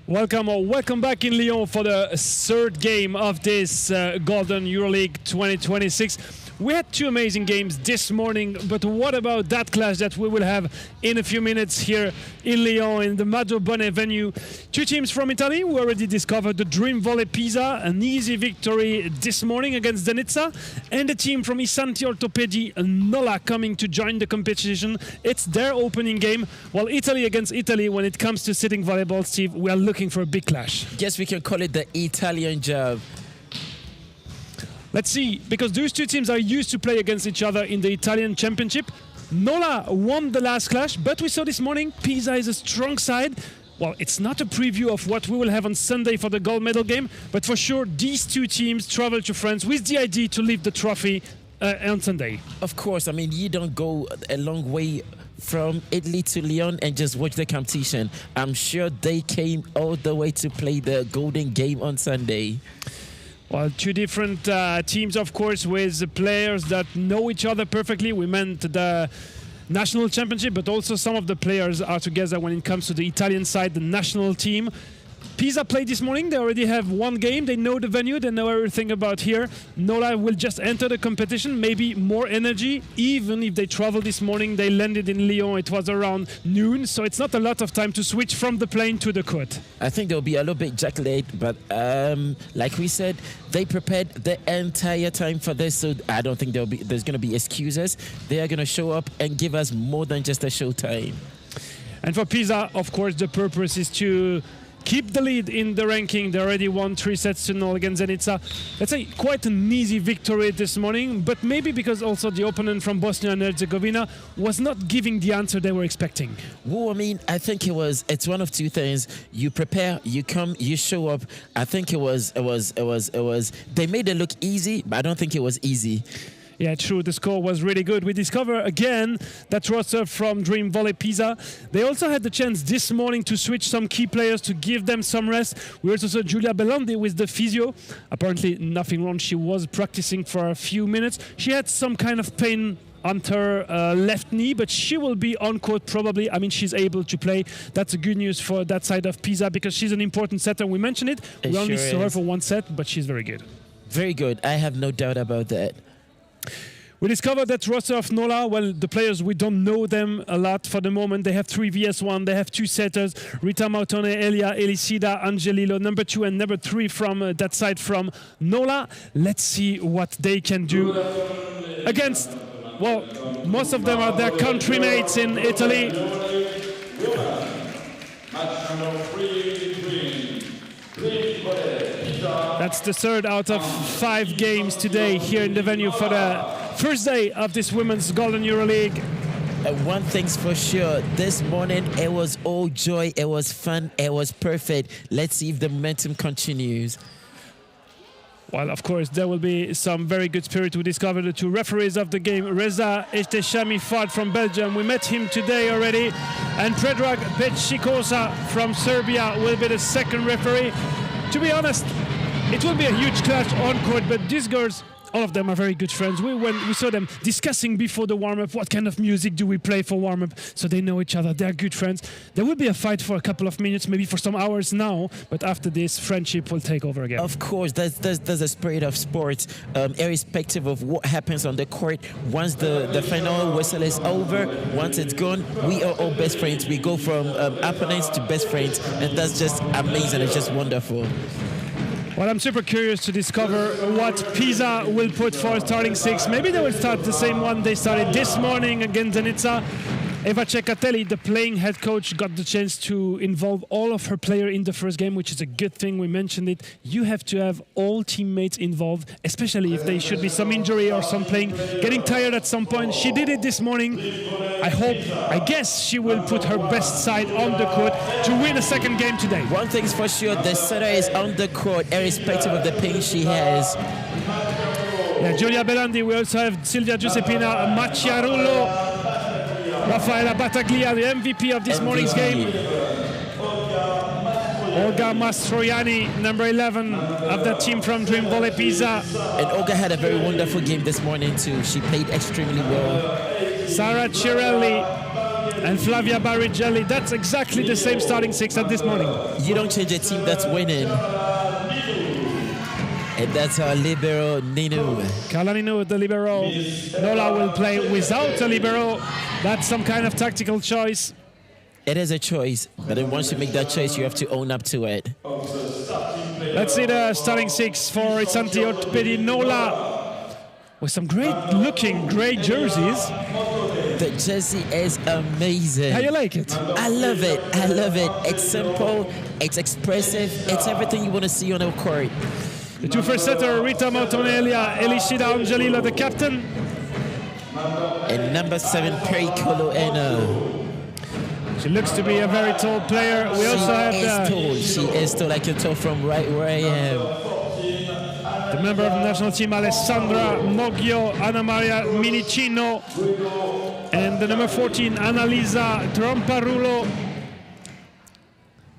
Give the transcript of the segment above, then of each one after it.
Welcome back in Lyon for the third game of this Golden EuroLeague 2026. We had two amazing games this morning, but what about that clash that we will have in a few minutes here in Lyon in the Maggio Bonnet venue? Two teams from Italy. We already discovered the Dream Volley Pisa, an easy victory this morning against Denizza, and the team from Santi Ortopedie, Nola, coming to join the competition. It's their opening game. Well, Italy against Italy, when it comes to sitting volleyball, Steve, we are looking for a big clash. Yes, we can call it the Italian job. Let's see, because those two teams are used to play against each other in the Italian Championship. Nola won the last clash, but we saw this morning Pisa is a strong side. Well, it's not a preview of what we will have on Sunday for the gold medal game, but for sure these two teams travel to France with the idea to lift the trophy on Sunday. Of course, I mean, you don't go a long way from Italy to Lyon and just watch the competition. I'm sure they came all the way to play the golden game on Sunday. Well, two different teams, of course, with players that know each other perfectly. We meant the national championship, but also some of the players are together when it comes to the Italian side, the national team. Pisa played this morning. They already have one game. They know the venue. They know everything about here. Nola will just enter the competition, maybe more energy. Even if they traveled this morning, they landed in Lyon. It was around noon, so it's not a lot of time to switch from the plane to the court. I think they'll be a little bit jet lagged, but like we said, they prepared the entire time for this, so I don't think there's going to be excuses. They are going to show up and give us more than just a show time. And for Pisa, of course, the purpose is to keep the lead in the ranking. They already won 3-0 against Denizza. Let's say quite an easy victory this morning, but maybe because also the opponent from Bosnia and Herzegovina was not giving the answer they were expecting. Well, I mean, I think it's one of two things. You prepare, you come, you show up. I think it was, they made it look easy, but I don't think it was easy. Yeah, true. The score was really good. We discover again that roster from Dream Volley Pisa. They also had the chance this morning to switch some key players to give them some rest. We also saw Giulia Bellandi with the physio. Apparently nothing wrong. She was practicing for a few minutes. She had some kind of pain on her left knee, but she will be on court probably. I mean, she's able to play. That's a good news for that side of Pisa because she's an important setter. We mentioned it. We only saw her for one set, but she's very good. Very good. I have no doubt about that. We discovered that roster of Nola, well, the players, we don't know them a lot for the moment. They have 3 VS1, they have 2 setters, Rita Mautone, Elia, Elisida, Angelillo, number 2 and number 3 from that side from Nola. Let's see what they can do against, well, most of them are their country mates in Italy. That's the third out of 5 games today here in the venue for the first day of this Women's Golden EuroLeague. One thing's for sure, this morning it was all joy, it was fun, it was perfect. Let's see if the momentum continues. Well, of course, there will be some very good spirit. We discovered the 2 referees of the game. Reza Echteshami Fad from Belgium. We met him today already. And Predrag Pechikosa from Serbia will be the second referee. To be honest, it will be a huge clash on court, but these girls, all of them are very good friends. We saw them discussing before the warm-up, what kind of music do we play for warm-up, so they know each other. They're good friends. There will be a fight for a couple of minutes, maybe for some hours now, but after this, friendship will take over again. Of course, there's a spirit of sports, irrespective of what happens on the court. Once the final whistle is over, once it's gone, we are all best friends. We go from opponents to best friends, and that's just amazing. It's just wonderful. Well, I'm super curious to discover what Pisa will put for starting 6. Maybe they will start the same one they started this morning against Denizza. Eva Cecatelli, the playing head coach, got the chance to involve all of her players in the first game, which is a good thing. We mentioned it. You have to have all teammates involved, especially if there should be some injury or some playing getting tired at some point. She did it this morning. I guess she will put her best side on the court to win a second game today. One thing's for sure, the setter is on the court, irrespective of the pain she has. Yeah, Giulia Bellandi. We also have Silvia Giuseppina Macchiarullo, Raffaella Battaglia, the MVP of this morning's game. Olga Mastroianni, number 11 of the team from Dream Volley Pisa. And Olga had a very wonderful game this morning too. She played extremely well. Sara Cirelli and Flavia Barigelli. That's exactly the same starting six as this morning. You don't change a team that's winning. And that's our libero, Ninu. Kalaninu, the libero. Nola will play without a libero. That's some kind of tactical choice. It is a choice, but then once you make that choice, you have to own up to it. Let's see the starting six for Santi, Ortopedie, Nola, with some great-looking grey jerseys. The jersey is amazing. How you like it? I love it. I love it. It's simple. It's expressive. It's everything you want to see on a court. The two first setter, Rita Mautonelia, Elishida Angelila, the captain. And number 7, Pericolo Ena. She looks to be a very tall player. We also have She is tall. I can tell from right where I am. The member of the national team, Alessandra Moggio, Anna Maria Minicino, and the number 14, Annalisa Tromparulo.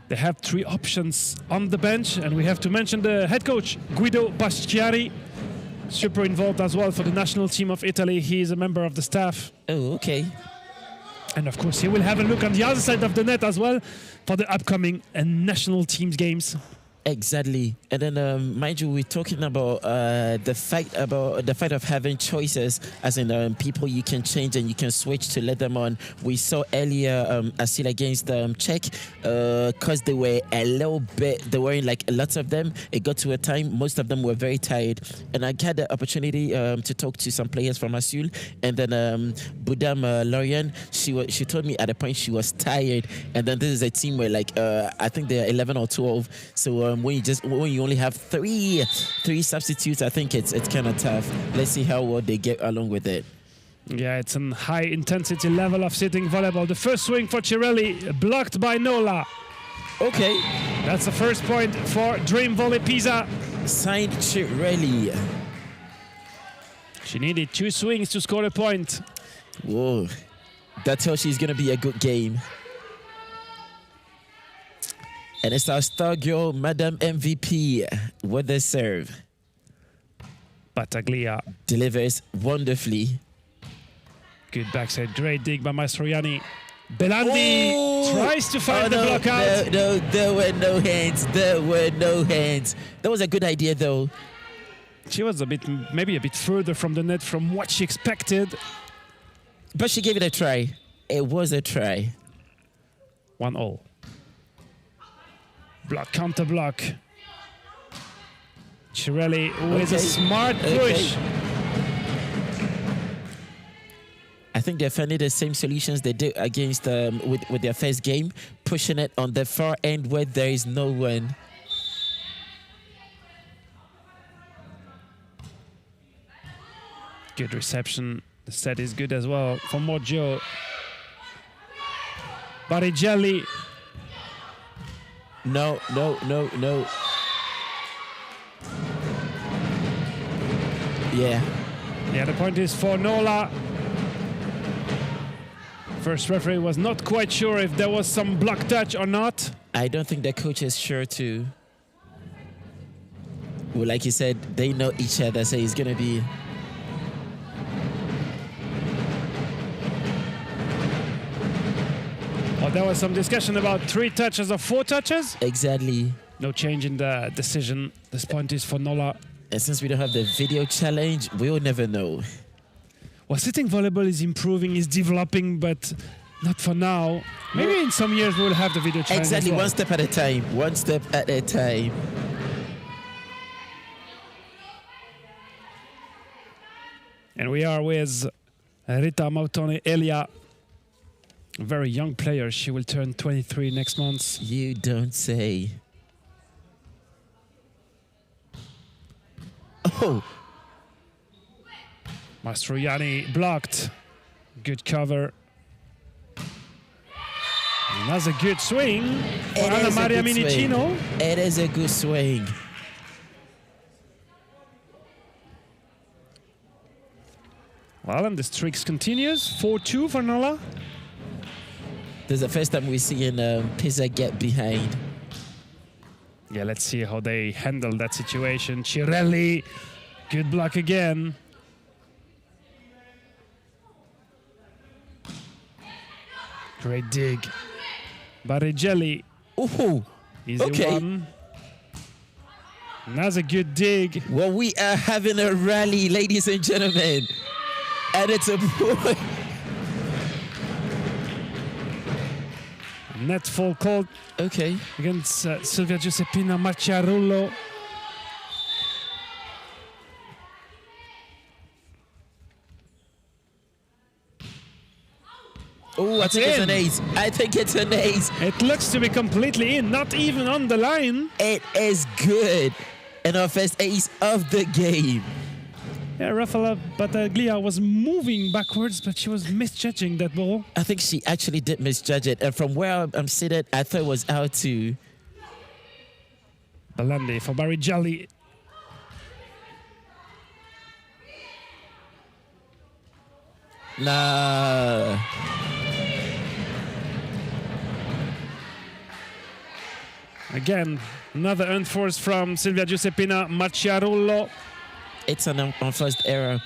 They have 3 options on the bench, and we have to mention the head coach, Guido Paschiari, super involved as well for the national team of Italy. He is a member of the staff. Oh, okay. And of course, he will have a look on the other side of the net as well for the upcoming national teams games. Exactly. And then, mind you, we're talking about the fact of having choices, as in people you can change and you can switch to let them on. We saw earlier Asil against Czech, because they were a little bit, they weren't like lots of them. It got to a time, most of them were very tired. And I had the opportunity to talk to some players from Asul. And then Budam Lorian, she told me at a point she was tired. And then this is a team where like, I think they're 11 or 12. So when you only have three substitutes, I think it's kind of tough. Let's see how well they get along with it. Yeah, it's a high intensity level of sitting volleyball. The first swing for Cirelli, blocked by Nola. Okay. That's the first point for Dream Volley Pisa. Signed Cirelli. She needed 2 swings to score a point. Whoa. That tells she's going to be a good game. And it's our star girl, Madame MVP, with the serve. Battaglia delivers wonderfully. Good backside, great dig by Mastroianni. Belandi tries to find the block out. No, there were no hands. There were no hands. That was a good idea, though. She was maybe a bit further from the net from what she expected. But she gave it a try. It was a try. 1-all. Block, counter block. Cirelli with a smart push. I think they're finding the same solutions they did against with their first game, pushing it on the far end where there is no one. Good reception. The set is good as well for Moggio. Barigelli. No. Yeah. Yeah, the point is for Nola. First referee was not quite sure if there was some block touch or not. I don't think the coach is sure too. Well, like you said, they know each other, so it's going to be... Well, there was some discussion about 3 touches or 4 touches. Exactly. No change in the decision. This point is for Nola. And since we don't have the video challenge, we'll never know. Well, sitting volleyball is improving, is developing, but not for now. Maybe in some years we'll have the video challenge. Exactly, well. one step at a time. One step at a time. And we are with Rita Mautone Elia. A very young player. She will turn 23 next month. You don't say. Oh. Mastroianni blocked. Good cover. And that's a good swing for Anna Maria Minicino. It is a good swing. Well, and the streak continues. 4-2 for Nola. This is the first time we see Pisa get behind. Yeah, let's see how they handle that situation. Cirelli, good block again. Great dig. Barigelli. Ooh, Easy okay. one. And that's a good dig. Well, we are having a rally, ladies and gentlemen. And it's a point. Net full call Okay. against Silvia Giuseppina Macchiarullo. Oh, I think it's an ace. I think it's an ace. It looks to be completely in, not even on the line. It is good. And our first ace of the game. Yeah, Rafaela Battaglia was moving backwards, but she was misjudging that ball. I think she actually did misjudge it. And from where I'm seated, I thought it was out too. Balandi for Barigelli. Nah. Again, another unforced from Silvia Giuseppina Macchiarullo. It's an unforced error.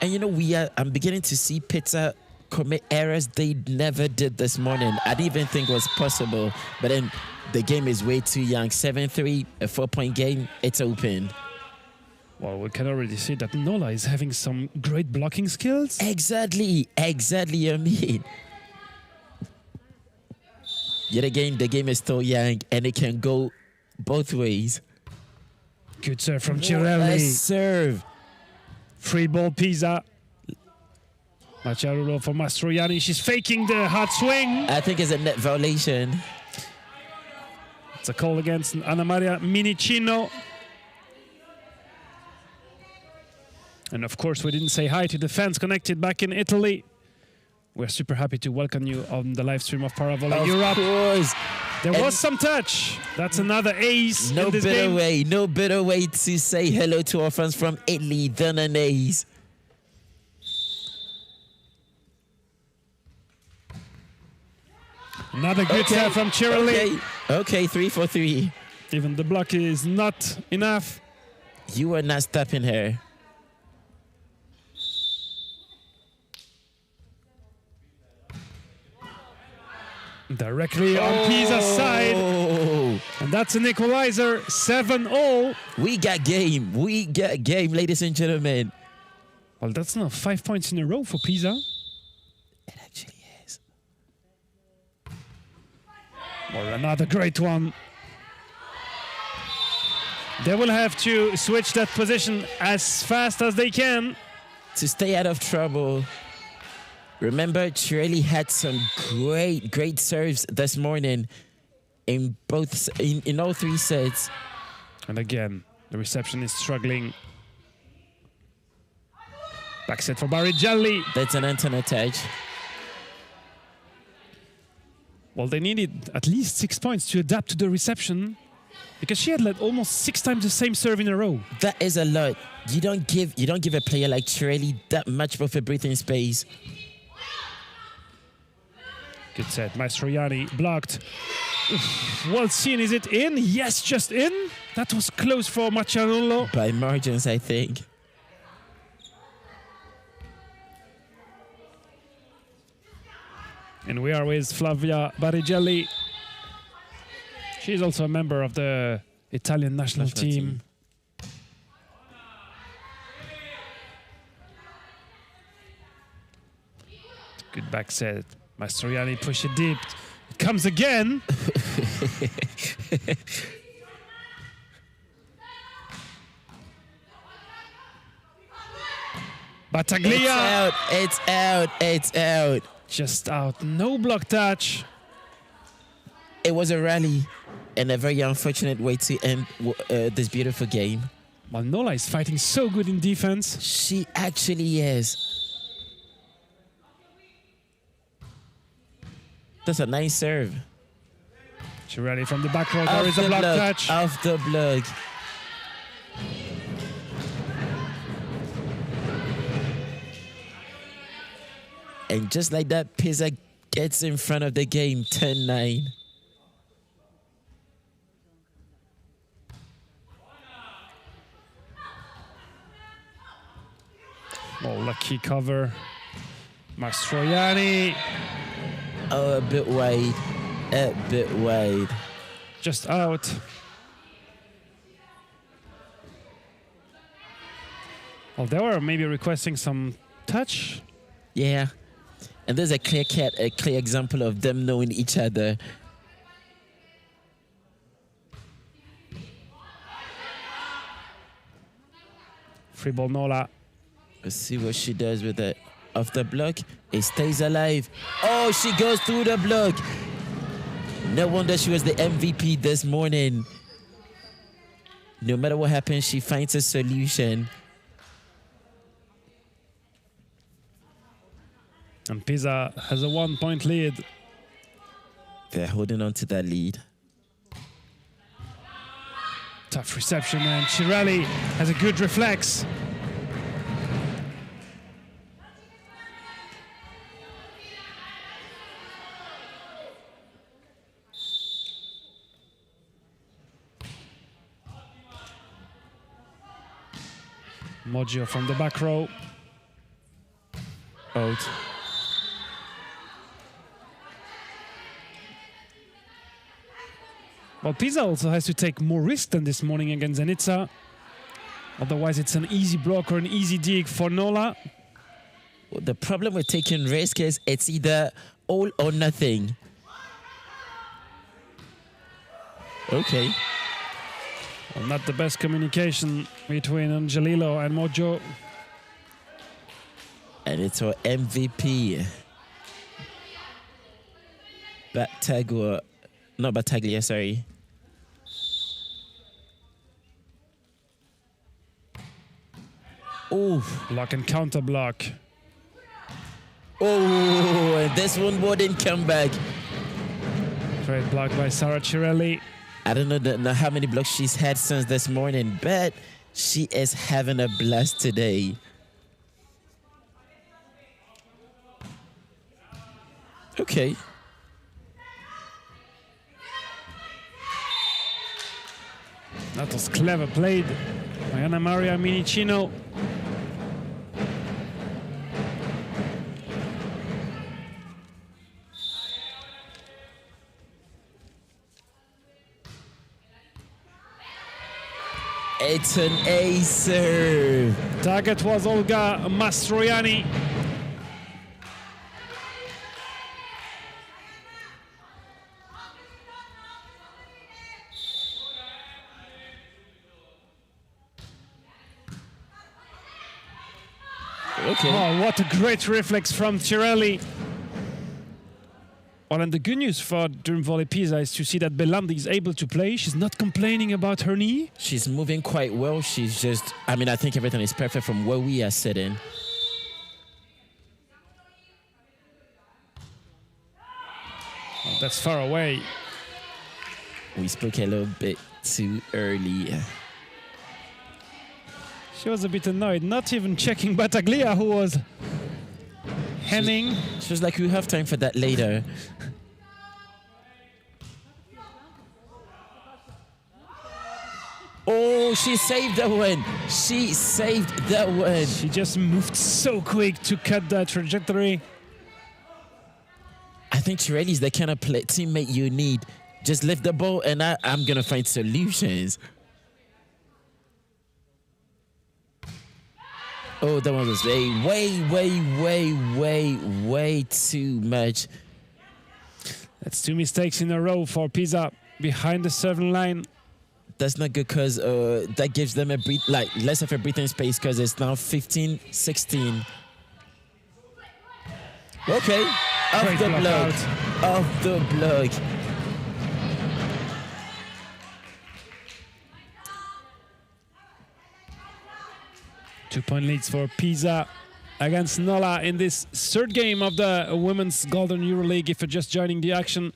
And you know, I'm beginning to see Pisa commit errors they never did this morning. I didn't even think it was possible. But then the game is way too young. 7-3, a 4-point game, it's open. Well, we can already see that Nola is having some great blocking skills. Exactly, I mean. Yet again, the game is still young and it can go both ways. Good serve from What a Cirelli. serve. Free ball, Pisa. Macchiarullo for Mastroianni. She's faking the hard swing. I think it's a net violation. It's a call against Anna Maria Minicino. And of course, we didn't say hi to the fans connected back in Italy. We're super happy to welcome you on the live stream of Paravolley Europe. Of course. There was some touch. That's another ace No in this better game. way, no better way to say hello to our friends from Italy than an ace. Another good serve from Cirelli. Okay, 3 for 3. Even the block is not enough. You are not stopping her. Directly on Pisa's side. And that's an equalizer, 7-0. We got game, ladies and gentlemen. Well, that's now 5 points in a row for Pisa. It actually is. Well, another great one. They will have to switch that position as fast as they can. To stay out of trouble. Remember, Cirelli had some great serves this morning in all 3 sets. And again, the reception is struggling. Back set for Barigelli. That's an internet touch. Well, they needed at least 6 points to adapt to the reception because she had like almost 6 times the same serve in a row. That is a lot. You don't give a player like Cirelli that much of a breathing space. Good set. Mastroianni blocked. Oof, well seen. Is it in? Yes, just in. That was close for Macchiarullo. By margins, I think. And we are with Flavia Barigelli. She's also a member of the Italian national team. Good back set. Mastroianni push it deep. It comes again. Battaglia. It's out. Just out. No block touch. It was a rally and a very unfortunate way to end this beautiful game. Well, Nola is fighting so good in defense. She actually is. That's a nice serve. Cirelli from the back row. There is a block touch. Off the block. And just like that, Pisa gets in front of the game, 10-9. Oh, lucky cover. Mastroianni. Oh, a bit wide. A bit wide. Just out. Well, they were maybe requesting some touch. Yeah. And there's a clear example of them knowing each other. Free ball, Nola. Let's see what she does with it. Off the block, it stays alive. Oh, she goes through the block. No wonder she was the MVP this morning. No matter what happens, she finds a solution. And Pisa has a 1-point lead. They're holding on to that lead. Tough reception, and Cirelli has a good reflex. Moggio from the back row. Out. Well, Pisa also has to take more risk than this morning against Zenica. Otherwise, it's an easy block or an easy dig for Nola. Well, the problem with taking risk is it's either all or nothing. Okay. Well, not the best communication between Angelillo and Moggio. And it's our MVP. Battaglia, not Battaglia, sorry. Oh. Block and counter block. Oh, and this one wouldn't come back. Great block by Sara Cirelli. I don't know how many blocks she's had since this morning, but she is having a blast today. Okay. That was clever played by Anna Maria Minicino. It's an ace serve. Target was Olga Mastroianni. Okay. Oh, what a great reflex from Cirelli. Well, and the good news for during volley Pisa is to see that Belandi is able to play. She's not complaining about her knee. She's moving quite well. She's just, I mean, I think everything is perfect from where we are sitting. Oh, that's far away. We spoke a little bit too early. She was a bit annoyed, not even checking Battaglia, who was hemming. She was like, we have time for that later. Oh, she saved that one. She saved that one. She just moved so quick to cut that trajectory. I think Cirelli is the kind of teammate you need. Just lift the ball and I'm going to find solutions. Oh, that one was way too much. That's 2 mistakes in a row for Pisa behind the serving line. That's not good because that gives them less of a breathing space because it's now 15-16. Okay, off the block, off the block. Two-point leads for Pisa against Nola in this third game of the Women's Golden EuroLeague. If you're just joining the action,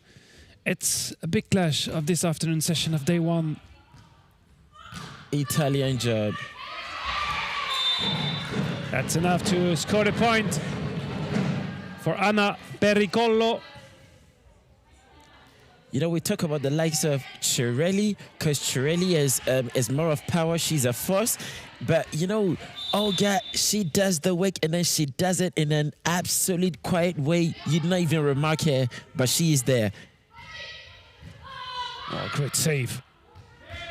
it's a big clash of this afternoon session of day one. Italian job. That's enough to score the point for Anna Pericollo. You know, we talk about the likes of Cirelli because Cirelli is more of power. She's a force. But you know, Olga, she does the work and then she does it in an absolute quiet way. You'd not even remark her, but she is there. Oh, great save.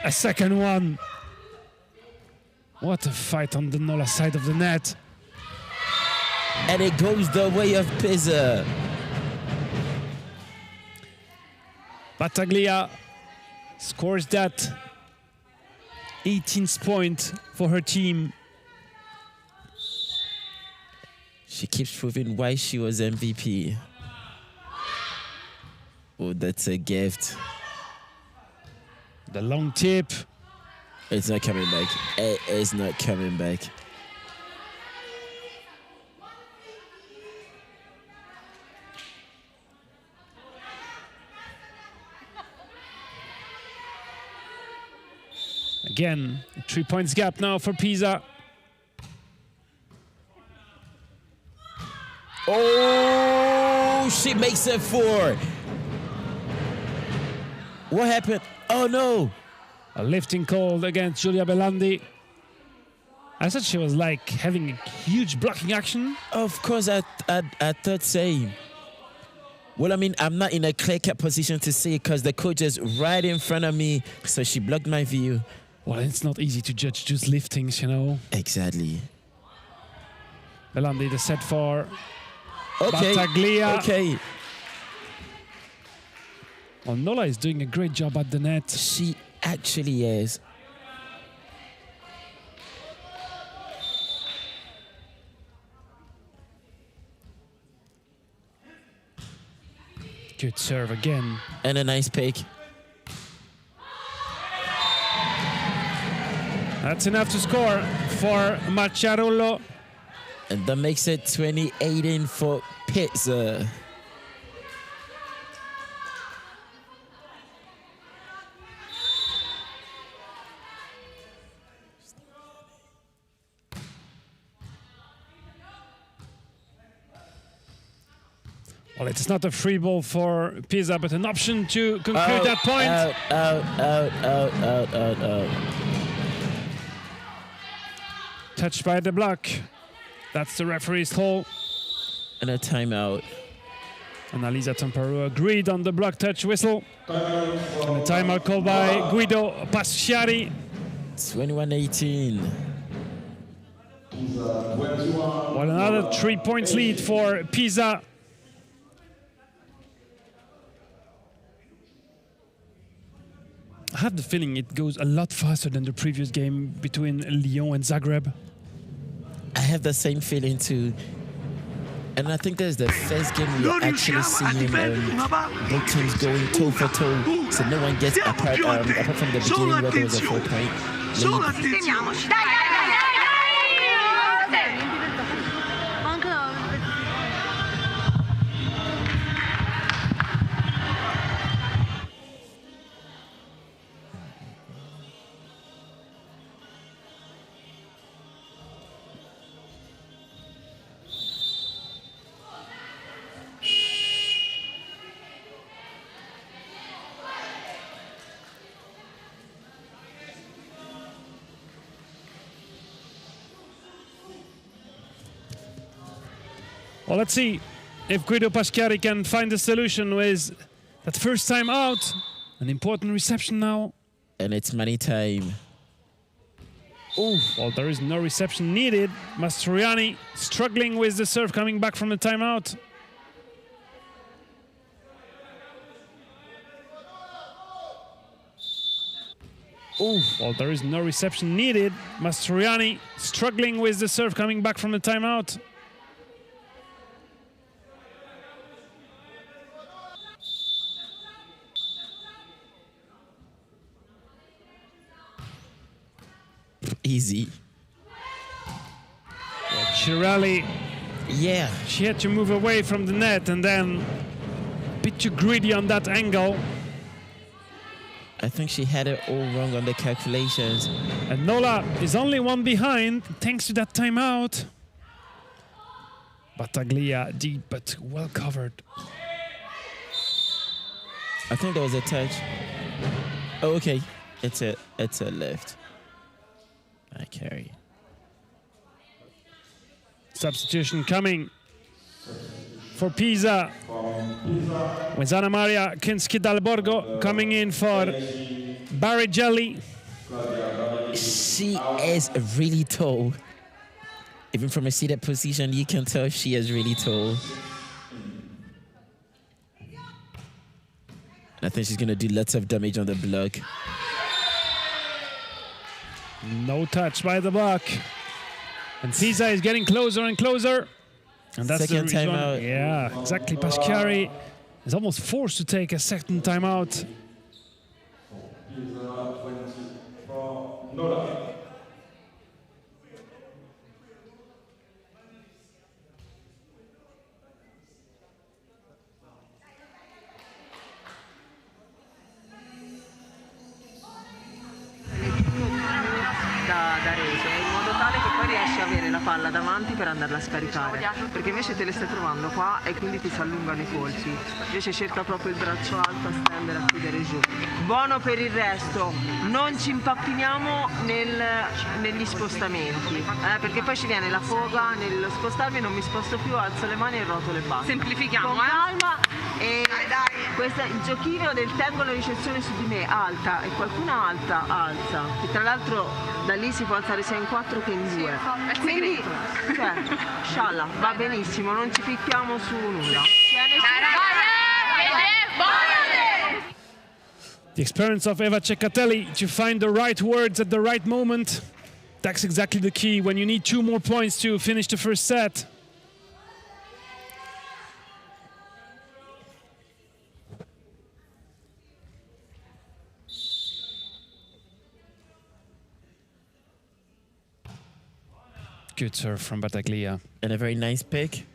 A second one. What a fight on the Nola side of the net. And it goes the way of Pisa. Battaglia scores that 18th point for her team. She keeps proving why she was MVP. Oh, that's a gift. The long tip. It's not coming back. It is not coming back. Again, 3 points gap now for Pisa. Oh, she makes it 4. What happened? Oh, no. A lifting call against Giulia Belandi. I thought she was like having a huge blocking action. Of course, I thought same. Well, I mean, I'm not in a clear-cut position to see because the coach is right in front of me, so she blocked my view. Well, it's not easy to judge just liftings, you know. Exactly. Belandi, the set for Okay. Battaglia. Okay. Well, Nola is doing a great job at the net. She actually is. Good serve again. And a nice pick. That's enough to score for Macciarullo. And that makes it 20-18 for Pisa. Well, it's not a free ball for Pisa, but an option to conclude that point. Out. Touched by the block. That's the referee's call. And a timeout. Annalisa Tamparo agreed on the block touch whistle. And a timeout called by Guido Pasciari. 21-18. Well, another 3 points lead for Pisa. I have the feeling it goes a lot faster than the previous game between Lyon and Zagreb. I have the same feeling too. And I think that's the first game we are actually seeing both teams going toe for toe. So no one gets apart from the beginning where there was a 4-point lead. Well, let's see if Guido Pasciari can find a solution with that first time out. An important reception now. And it's money time. Oh, well, there is no reception needed. Mastroianni struggling with the serve coming back from the timeout. Oh, well, there is no reception needed. Mastroianni struggling with the serve coming back from the timeout. Easy. Well, Cirelli, yeah, she had to move away from the net and then a bit too greedy on that angle. I think she had it all wrong on the calculations. And Nola is only one behind thanks to that timeout. Battaglia deep but well covered. I think there was a touch. Oh, okay. It's a left. I carry. Substitution coming for Pisa. With Anna Maria Kinski Dal Borgo coming in for Barrigelli. She is really tall. Even from a seated position, you can tell she is really tall. I think she's going to do lots of damage on the block. No touch by the block. And Pisa is getting closer and closer. And that's second the reason. timeout. Yeah, exactly. Paschiari is almost forced to take a second timeout. Nola. Da rete, in modo tale che poi riesci a avere la palla davanti per andarla a scaricare, perché invece te le stai trovando qua e quindi ti si allungano i colpi. Invece cerca proprio il braccio alto a stendere, a chiudere giù. Buono per il resto, non ci impappiniamo negli spostamenti, perché poi ci viene la foga nello spostarmi, non mi sposto più, alzo le mani e roto le balle. Semplifichiamo, con calma e questo è il giochino del tengo la ricezione su di me, alta, e qualcuna alza, e tra l'altro da lì si può alzare sia in 4 che in 2. Quindi, cioè, scialla, va benissimo, non ci picchiamo su nulla. The experience of Eva Ceccatelli to find the right words at the right moment. That's exactly the key when you need 2 more points to finish the first set. Good serve from Battaglia. And a very nice pick.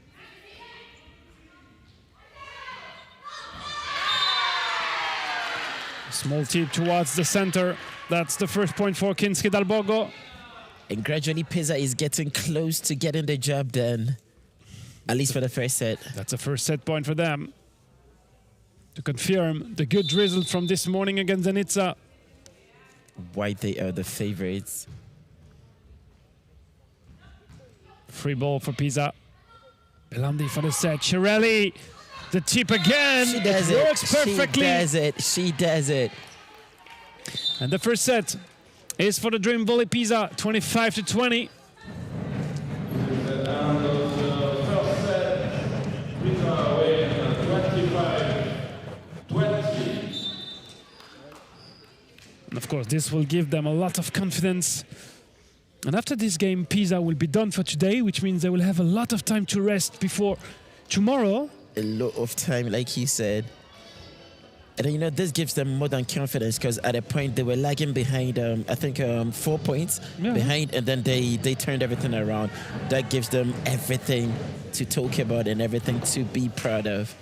Small tip towards the center. That's the first point for Kinski Dal Borgo. And gradually Pisa is getting close to getting the job done. At least for the first set. That's a first set point for them. To confirm the good result from this morning against Zenica. Why they are the favorites. Free ball for Pisa. Belandi for the set. Cirelli, the tip again. She does it. It Works perfectly. She does it. She does it. And the first set is for the Dream Volley Pisa, 25-20. And of course, this will give them a lot of confidence. And after this game, Pisa will be done for today, which means they will have a lot of time to rest before tomorrow. A lot of time, like you said. And then, you know, this gives them more than confidence because at a point they were lagging behind, I think 4 points behind, and then they turned everything around. That gives them everything to talk about and everything to be proud of.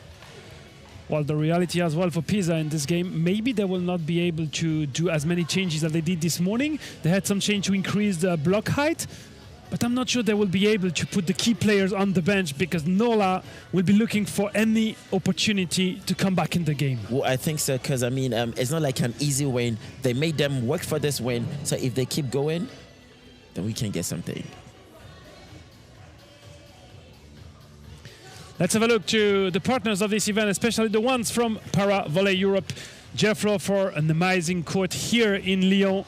Well, the reality as well for Pisa in this game, maybe they will not be able to do as many changes as they did this morning. They had some change to increase the block height, but I'm not sure they will be able to put the key players on the bench because Nola will be looking for any opportunity to come back in the game. Well, I think so, because, I mean, it's not like an easy win. They made them work for this win, so if they keep going, then we can get something. Let's have a look to the partners of this event, especially the ones from Paravolley Europe. Jeffro for an amazing court here in Lyon.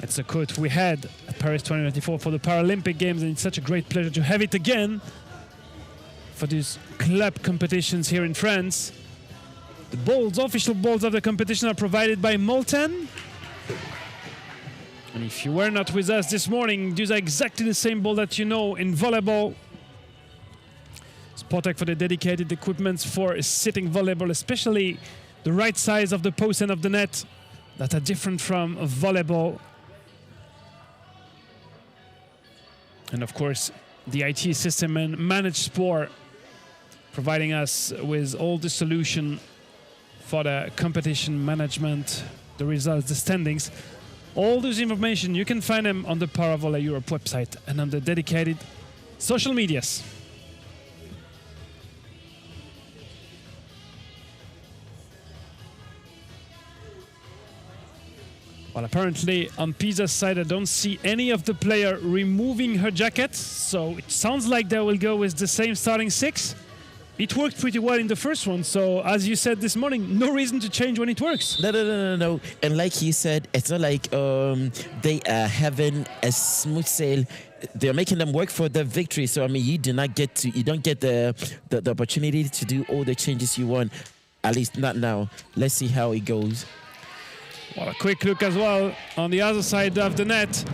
It's a court we had at Paris 2024 for the Paralympic Games, and it's such a great pleasure to have it again for these club competitions here in France. The balls, official balls of the competition, are provided by Molten. And if you were not with us this morning, these are exactly the same ball that you know in volleyball. Sportec for the dedicated equipments for sitting volleyball, especially the right size of the post and of the net that are different from volleyball. And of course, the IT system and Managed Sport providing us with all the solution for the competition management, the results, the standings. All this information, you can find them on the Paravolley Europe website and on the dedicated social medias. Well, apparently on Pisa's side, I don't see any of the player removing her jacket. So it sounds like they will go with the same starting 6. It worked pretty well in the first one. So as you said this morning, no reason to change when it works. No. And like you said, it's not like they are having a smooth sail. They're making them work for the victory. So I mean, you don't get the opportunity to do all the changes you want. At least not now. Let's see how it goes. Well, a quick look as well on the other side of the net.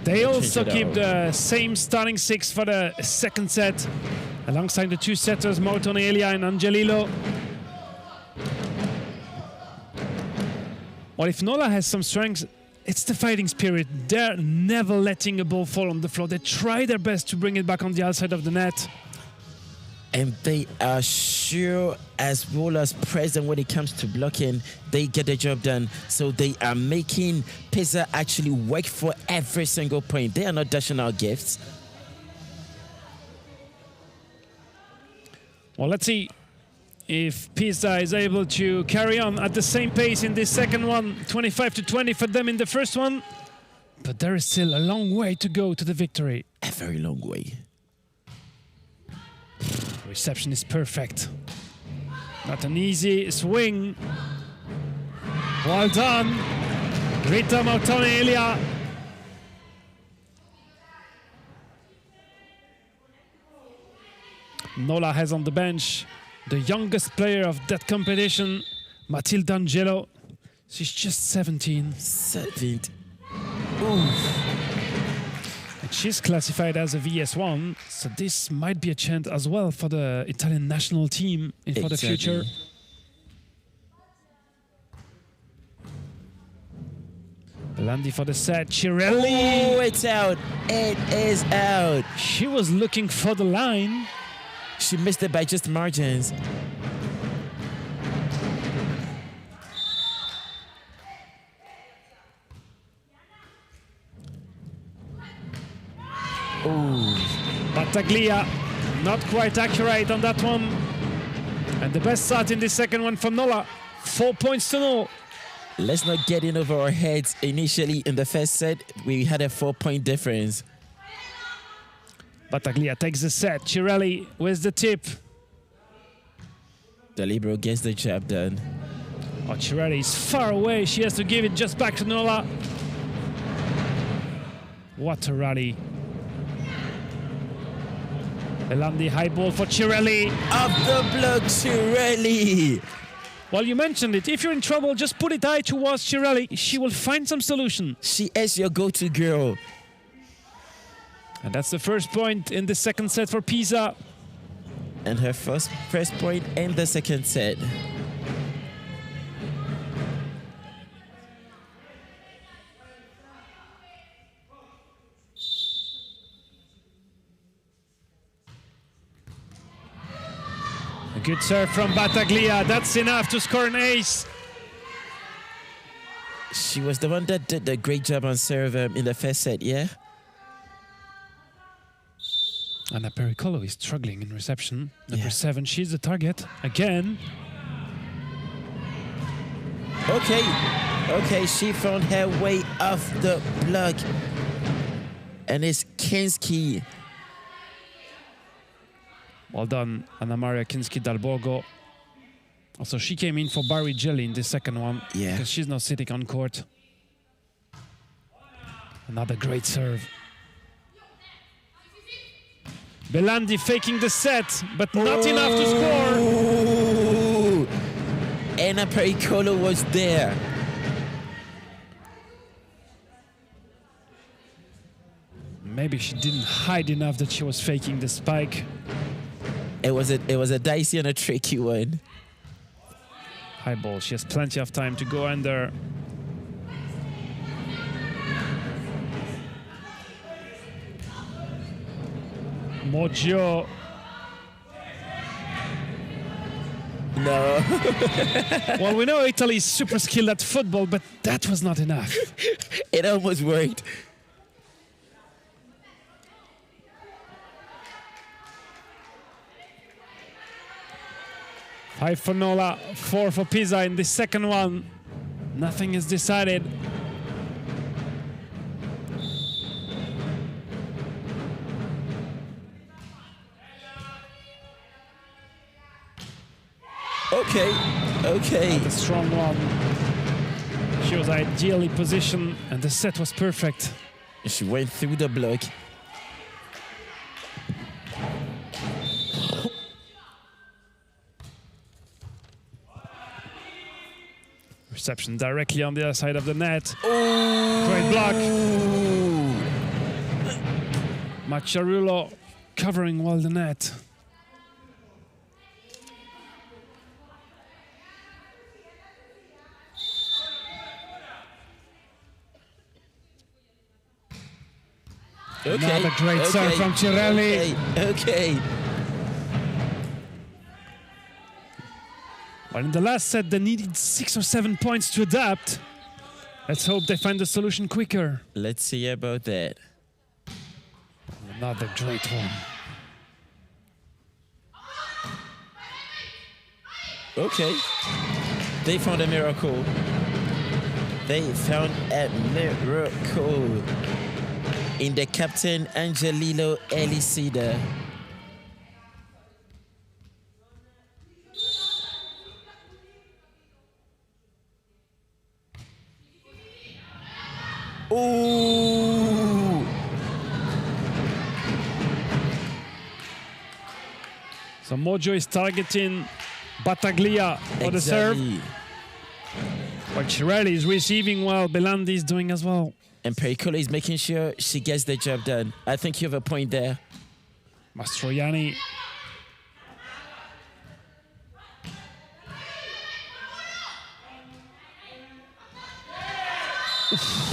They also keep the same starting 6 for the second set, alongside the 2 setters, Mortone Elia and Angelillo. Well, if Nola has some strength, it's the fighting spirit. They're never letting a ball fall on the floor. They try their best to bring it back on the outside of the net. And they are sure as well as present when it comes to blocking, they get the job done. So they are making Pisa actually work for every single point. They are not dashing out gifts. Well, let's see if Pisa is able to carry on at the same pace in this second one. 25-20 for them in the first one. But there is still a long way to go to the victory. A very long way. Reception is perfect. Not an easy swing. Well done. Rita Mortone Elia. Nola has on the bench the youngest player of that competition, Matilda Angelo. She's just 17. 17. Oof. And she's classified as a VS1, so this might be a chance as well for the Italian national team for the future. Belandi for the set. Cirelli. Oh, it's out. It is out. She was looking for the line. She missed it by just margins. Battaglia not quite accurate on that one. And the best start in the second one for Nola. 4 points to 0. Let's not get in over our heads. Initially in the first set, we had a 4-point difference. Battaglia takes the set. Cirelli with the tip. The libero gets the job done. Oh, Cirelli is far away. She has to give it just back to Nola. What a rally. Belandi high ball for Cirelli. Off the block, Cirelli. Well, you mentioned it. If you're in trouble, just put it high towards Cirelli. She will find some solution. She is your go-to girl. And that's the first point in the second set for Pisa. And her first point in the second set. A good serve from Battaglia. That's enough to score an ace. She was the one that did the great job on serve in the first set, yeah? Anna Pericolo is struggling in reception. Number 7, she's the target again. Okay, she found her way off the block. And it's Kinski. Well done, Anna Maria Kinski Dal Borgo. Also, she came in for Barry Jelly in the second one. Yeah. Because she's not sitting on court. Another great serve. Belandi faking the set, but not enough to score. Anna Pericolo was there. Maybe she didn't hide enough that she was faking the spike. It was a dicey and a tricky one. High ball. She has plenty of time to go under. Moggio. No. Well, we know Italy is super skilled at football, but that was not enough. It almost worked. Five for Nola, 4 for Pisa in the second one. Nothing is decided. Okay. Not a strong one. She was ideally positioned and the set was perfect. She went through the block. Reception directly on the other side of the net. Oh. Great block. Macchiarulo covering well the net. Okay. Another great serve from Cirelli. Okay. Well, in the last set, they needed 6 or 7 points to adapt. Let's hope they find the solution quicker. Let's see about that. Another great one. Okay. They found a miracle. They found a miracle in the captain Angelino Elisida. Ooh. So Mojo is targeting Battaglia for the serve. While Cirelli is receiving well, Belandi is doing as well. And Pericolo is making sure she gets the job done. I think you have a point there. Mastroianni.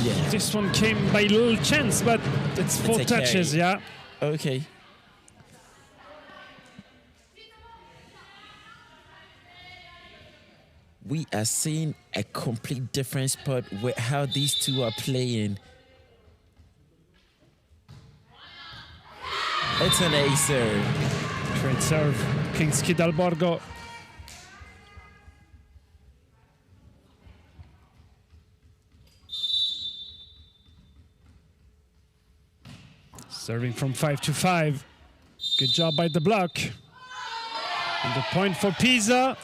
Yeah. This one came by a little chance, but it's 4 touches, yeah. Okay. We are seeing a complete different spot with how these two are playing. It's an ace serve. Great serve, Kingski Dal Borgo. Serving from 5-5. Good job by the block. And the point for Pisa.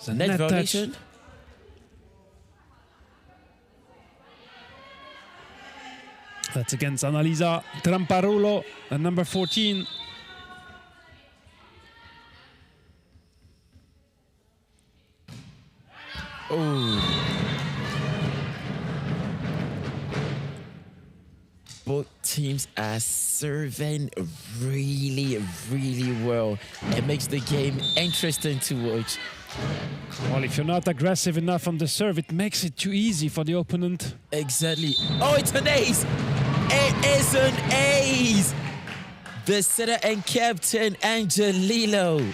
The Net violation. That's against Annalisa Tramparulo, the number 14. Oh. Both teams are serving really, really well. It makes the game interesting to watch. Well, if you're not aggressive enough on the serve, it makes it too easy for the opponent. Exactly. Oh, it's an ace! It is an ace! The setter and captain, Angelino.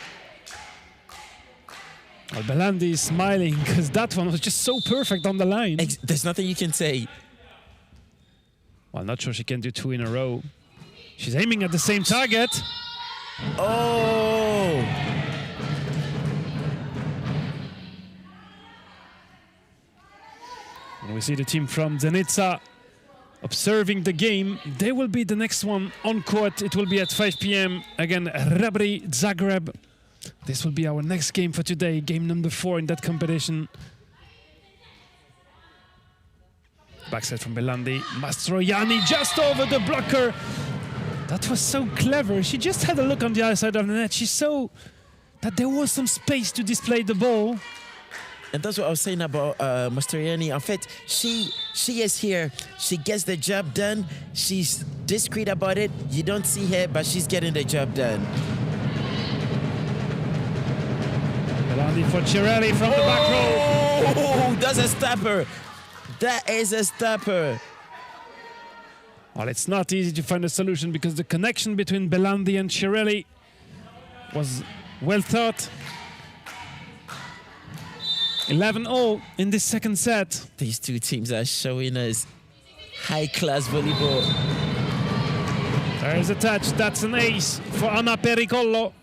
Well, Belandi is smiling because that one was just so perfect on the line. There's nothing you can say. Well, not sure she can do 2 in a row. She's aiming at the same target. Oh! And we see the team from Zenica observing the game. They will be the next one on court. It will be at 5 p.m. Again, Rabri Zagreb. This will be our next game for today, game number 4 in that competition. Backset from Belandi. Mastroianni just over the blocker. That was so clever. She just had a look on the other side of the net. She saw that there was some space to display the ball. And that's what I was saying about Mastroianni. En fait, she is here. She gets the job done. She's discreet about it. You don't see her, but she's getting the job done. Belandi for Cirelli from the back row. Oh, that's a stopper. That is a stopper. Well, it's not easy to find a solution because the connection between Belandi and Cirelli was well thought. 11-0 in this second set. These two teams are showing us high-class volleyball. There is a touch. That's an ace for Anna Pericollo.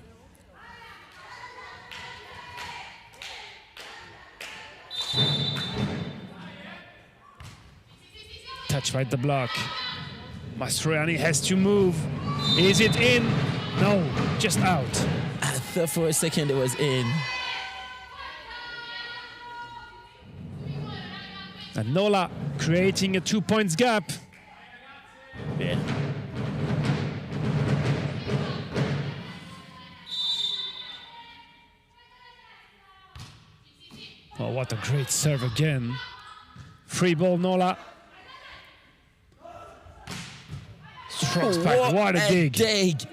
Touch by the block. Mastroianni has to move. Is it in? No, just out. I thought for a second it was in. And Nola creating a 2 points gap. Yeah. Oh, what a great serve again. Free ball, Nola. Strokes back, what a dig.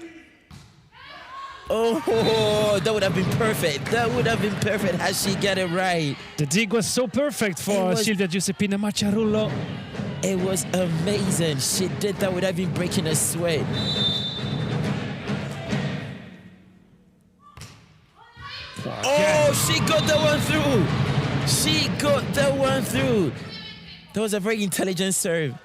Oh, that would have been perfect. That would have been perfect had she got it right. The dig was so perfect for Silvia Giuseppina Macciarullo. It was amazing. She did that without even breaking a sweat. Oh, she got that one through. She got that one through. That was a very intelligent serve.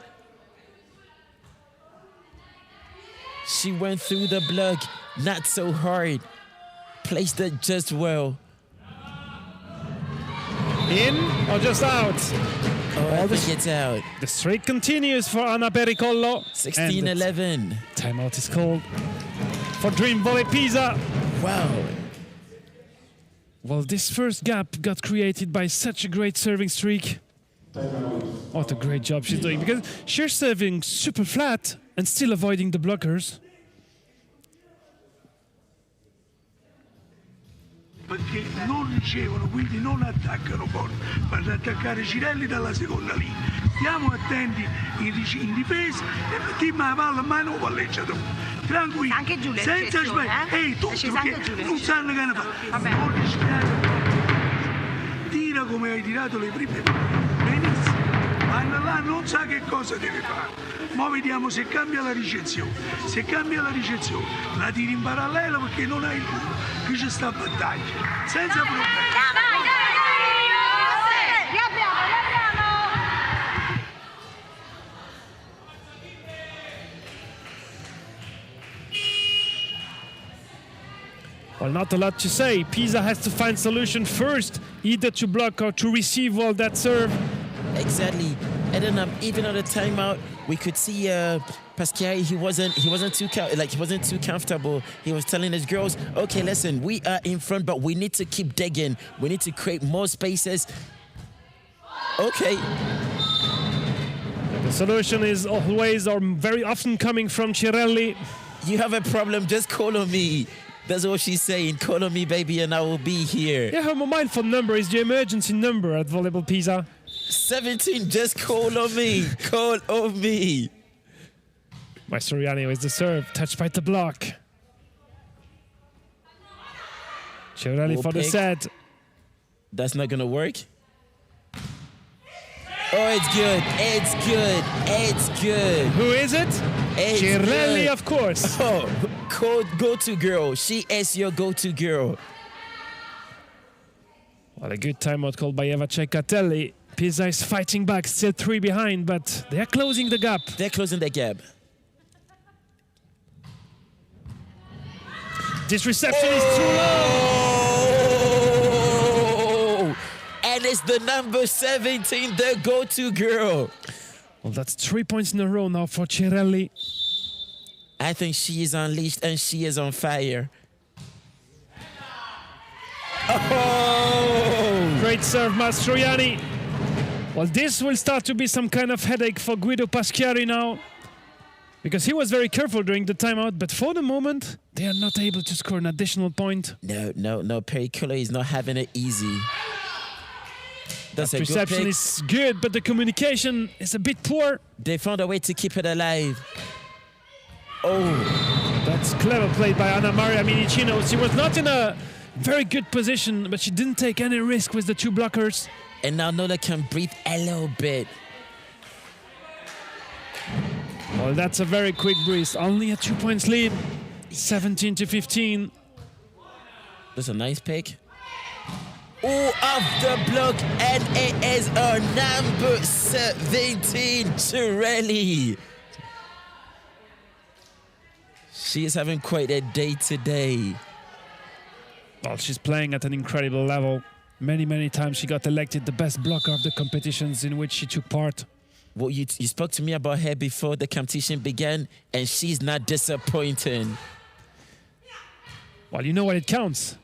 She went through the block, not so hard. Placed it just well. In or just out? Oh, I think it's out. The streak continues for Anna Pericollo. 16-11. Timeout is called for Dream Volley Pisa. Wow. Well, this first gap got created by such a great serving streak. What a great job she's doing, because she's serving super flat and still avoiding the blockers. Perché non ricevono, quindi non attaccano forte, vanno ad attaccare Cirelli dalla seconda linea. Stiamo attenti in difesa e mettiamo la palla, ma non palleggiato. Tranquilli, anche Giulia senza aspettare, tutti perché non sanno che ne fa. Non rischiare. Tira come hai tirato le prime volte. Benissimo. Vanno là, non sa che cosa deve fare. Ora vediamo se cambia la ricezione. Se cambia la ricezione, la tiri in parallelo perché non hai il culo. Qui c'è sta battaglia. Senza problemi. Well, not a lot to say. Pisa has to find solution first, either to block or to receive all that serve. Exactly. And then even on the timeout, we could see Paschiari. He wasn't too comfortable. He was telling his girls, "Okay, listen, we are in front, but we need to keep digging. We need to create more spaces." Okay. The solution is always or very often coming from Cirelli. You have a problem? Just call on me. That's what she's saying. Call on me, baby, and I will be here. Yeah, her mobile phone number is the emergency number at Volleyball Pisa. 17, just call on me. Call on me. Mastroianni with the serve, touched by the block. Cirelli for the set. That's not going to work. Oh, it's good. It's good. It's good. Who is it? It's Cirelli, good. of course. Oh, go-to girl. She is your go-to girl. Well, a good timeout called by Eva Ceccatelli. Pisa is fighting back, still 3 behind, but they are closing the gap. They're closing the gap. This reception is too low. And it's the number 17, the go-to girl. Well, that's 3 points in a row now for Cirelli. I think she is unleashed and she is on fire. Oh! Great serve, Mastroianni. Well, this will start to be some kind of headache for Guido Paschiari now, because he was very careful during the timeout, but for the moment, they are not able to score an additional point. No. Pericollo is not having it easy. That's a reception good pick. is good, but the communication is a bit poor. They found a way to keep it alive. Oh. That's clever played by Anna Maria Minicino. She was not in a very good position, but she didn't take any risk with the 2 blockers. And now Nola can breathe a little bit. Well, that's a very quick breeze. Only a 2 points lead. 17-15. That's a nice pick. Oh, off the block, and it is our number 17, Cirelli. She is having quite a day today. Well, she's playing at an incredible level. Many times she got elected the best blocker of the competitions in which she took part. Well, you spoke to me about her before the competition began, and she's not disappointing. Well, you know what it counts.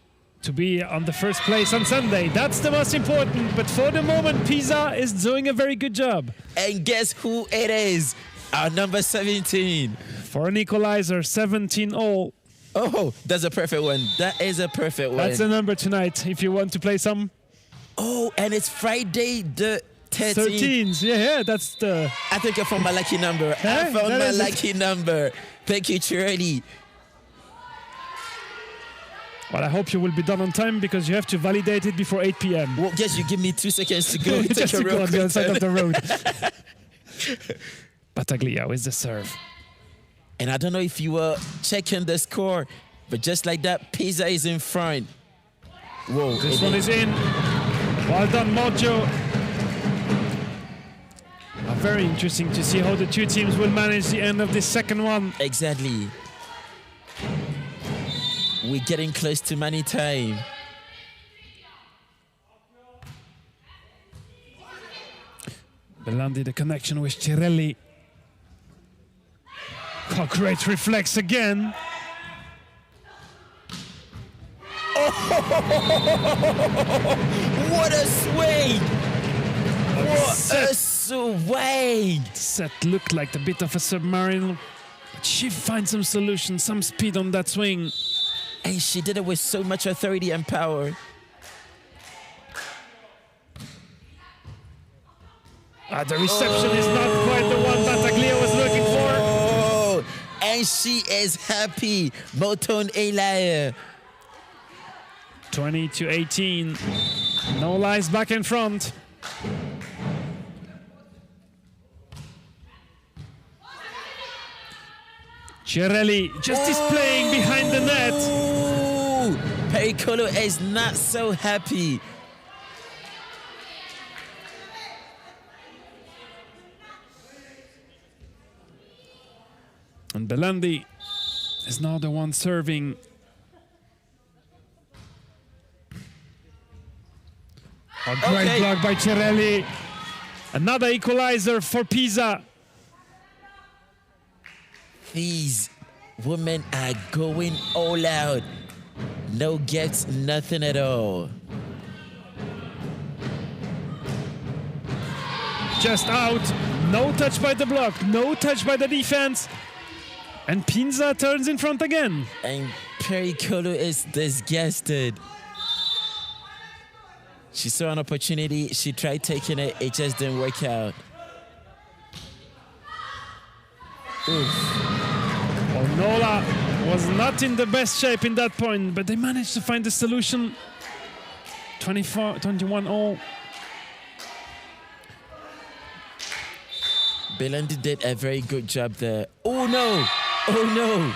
to be on the first place on Sunday. That's the most important. But for the moment, Pisa is doing a very good job. And guess who it is? Our number 17. For an equalizer, 17-all. Oh, that's a perfect one. That is a perfect one. That's the number tonight if you want to play some. Oh, and it's Friday the 13th. 13s. Yeah, that's the... I think I found my lucky number. I found my lucky number. Thank you, Chirelli. Well, I hope you will be done on time because you have to validate it before 8 p.m. Well, yes, you give me 2 seconds to go. Just to go on the other side of the road. Battaglia with the serve. And I don't know if you were checking the score, but just like that, Pisa is in front. Whoa. This one is in. Well done, Mojo. Very interesting to see how the two teams will manage the end of this second one. Exactly. We're getting close to money time. Belandi, the connection with Cirelli. Oh, great reflex again. Oh, what a swing! What a swing! Set looked like a bit of a submarine. But she finds some solution, some speed on that swing. And she did it with so much authority and power. The reception is not quite the one Battaglia was looking for. And she is happy. Moton Elia. 20-18. Nola is back in front. Cirelli just displaying behind the net. Pericolo is not so happy. And Belandi is now the one serving. A great block by Cirelli. Another equalizer for Pisa. These women are going all out. No gets, nothing at all. Just out. No touch by the block. No touch by the defense. And Pisa turns in front again. And Pericolo is disgusted. She saw an opportunity. She tried taking it. It just didn't work out. Oof. Well, Nola was not in the best shape in that point, but they managed to find the solution. 21-all. Belandi did a very good job there. Oh no! Oh no!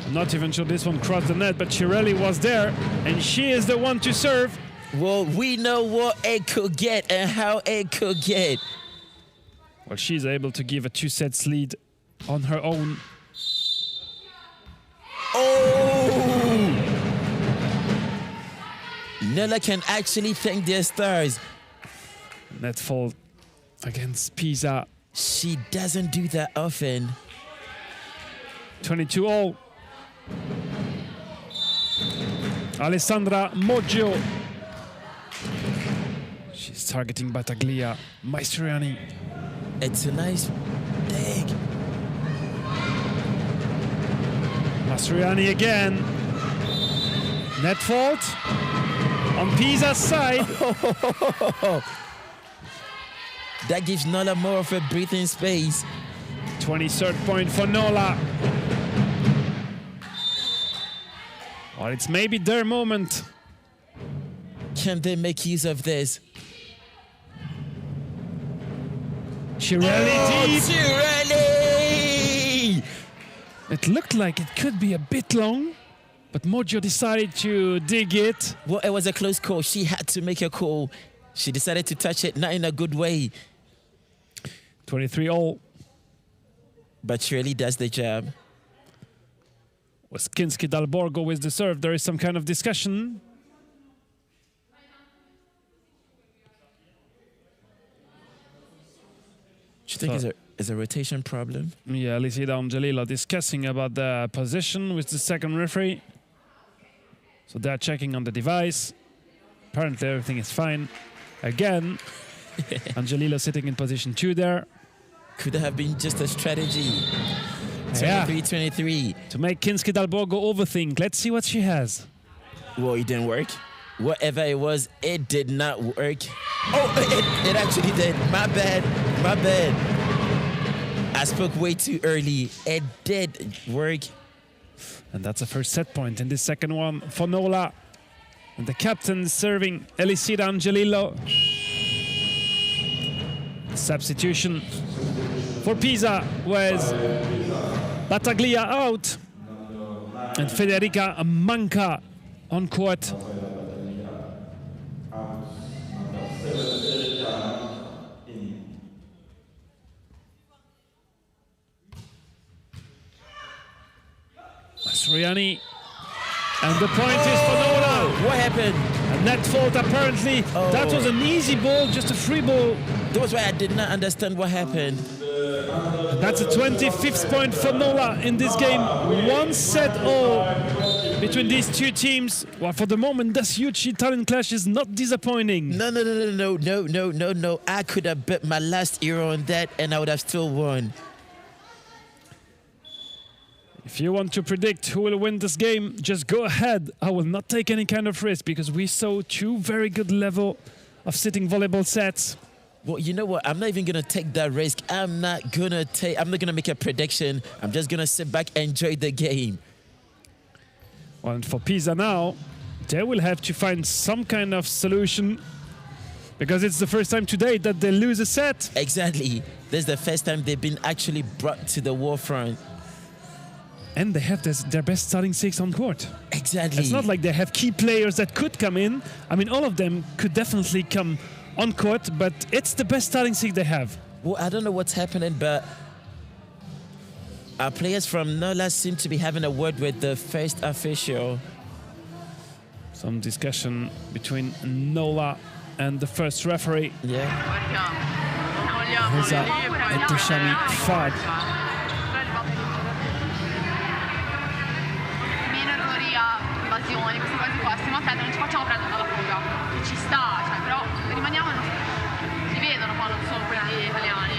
I'm not even sure this one crossed the net, but Cirelli was there, and she is the one to serve. Well, we know what it could get and how it could get. Well, she's able to give a 2-sets lead on her own. Oh! Nola can actually thank their stars. Net fault against Pisa. She doesn't do that often. 22-all. Alessandra Moggio. She's targeting Battaglia. Maestriani. It's a nice dig. Maestriani again. Net fault on Pisa's side. That gives Nola more of a breathing space. 23rd point for Nola. Well, it's maybe their moment. Can they make use of this? Cirelli deep. Cirelli! It looked like it could be a bit long, but Moggio decided to dig it. Well, it was a close call. She had to make a call. She decided to touch it, not in a good way. 23-all. But Cirelli does the job. Waskinski Dalborgo with the serve. There is some kind of discussion. Do you think Is a rotation problem? Yeah, Lisida Angelillo discussing about the position with the second referee. So they're checking on the device. Apparently everything is fine. Again, Angelillo sitting in position 2 there. Could have been just a strategy. Yeah. 23-23. To make Kinski Dalborgo overthink. Let's see what she has. Well, it didn't work. Whatever it was, it did not work. Oh, it actually did. My bad. My bad. I spoke way too early. It did work. And that's the first set point in this second one for Nola. And the captain is serving Elisida Angelillo. Substitution for Pisa was Battaglia out. And Federica Manca on court. Mastroianni. And the point is for Nola. What happened? A net fault apparently. Oh. That was an easy ball, just a free ball. That's why I did not understand what happened. That's a 25th point for Nola in this game. 1 set all between these two teams. Well, for the moment, this huge Italian clash is not disappointing. No. I could have bet my last euro on that and I would have still won. If you want to predict who will win this game, just go ahead. I will not take any kind of risk because we saw 2 very good level of sitting volleyball sets. Well, you know what? I'm not even gonna take that risk. I'm not gonna make a prediction. I'm just gonna sit back and enjoy the game. Well, and for Pisa now, they will have to find some kind of solution because it's the first time today that they lose a set. Exactly. This is the first time they've been actually brought to the war front. And they have their best starting 6 on court. Exactly. It's not like they have key players that could come in. I mean, all of them could definitely come on court, but it's the best starting 6 they have. Well, I don't know what's happening, but our players from Nola seem to be having a word with the first official. Some discussion between Nola and the first referee. Yeah. Reza Ehtishami Fad. Queste cose qua, stiamo attenti, non ci facciamo prendere dalla fuga, che ci sta, cioè, però rimaniamo, si vedono qua, non sono quelli italiani.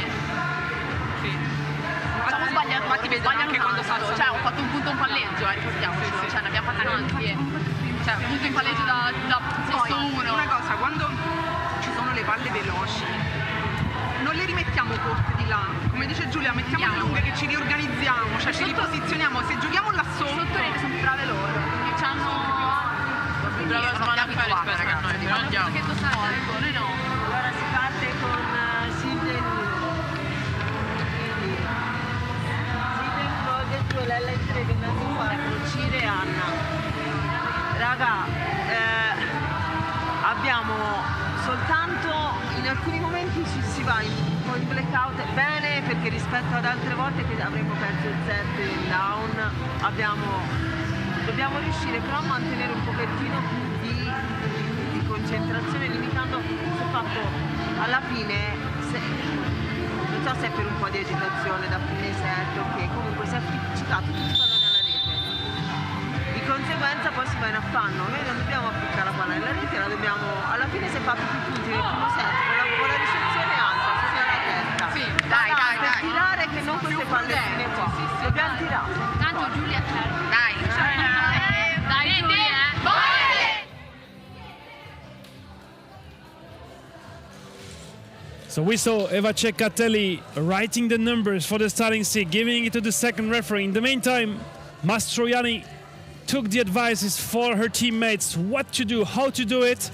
Sì. Facciamo sbagliato, ma ti vedono anche quando salto, cioè ho fatto un punto in palleggio, ricordiamocelo, cioè ne abbiamo fatti tanti, cioè un punto in palleggio da posto 1. Una cosa, quando ci sono le palle veloci, non le rimettiamo corte di là, come dice Giulia, mettiamo le lunghe che ci riorganizziamo, cioè ci riposizioniamo, se giochiamo là sotto Sono più brave loro, perché hanno brava spada abituata che noi non andiamo. Che noi no. Allora si parte con Silvia e Nuno. Quindi Silvia in Claudia, Giuliella in 3, innanzitutto Cire e Anna. Raga, abbiamo soltanto in alcuni momenti si va un po' in blackout, bene, perché rispetto ad altre volte che avremmo perso il set in down, dobbiamo riuscire però a mantenere un pochettino più di concentrazione, limitando sul fatto alla fine, non so se è per un po' di agitazione da fine set o che comunque si è appiccicato tutto il pallone alla rete. Di conseguenza poi si va in affanno, noi non dobbiamo appiccare la palla nella rete, la dobbiamo, alla fine si è fatto più punti nel primo set, con la ricezione alta, sopra la testa. Sì, dai. Per tirare che non queste pallettine qua, dobbiamo tirare. Tanto Giulia c'è. Dai Giulia. So we saw Eva Ceccatelli writing the numbers for the starting 6, giving it to the second referee. In the meantime, Mastroianni took the advices for her teammates what to do, how to do it.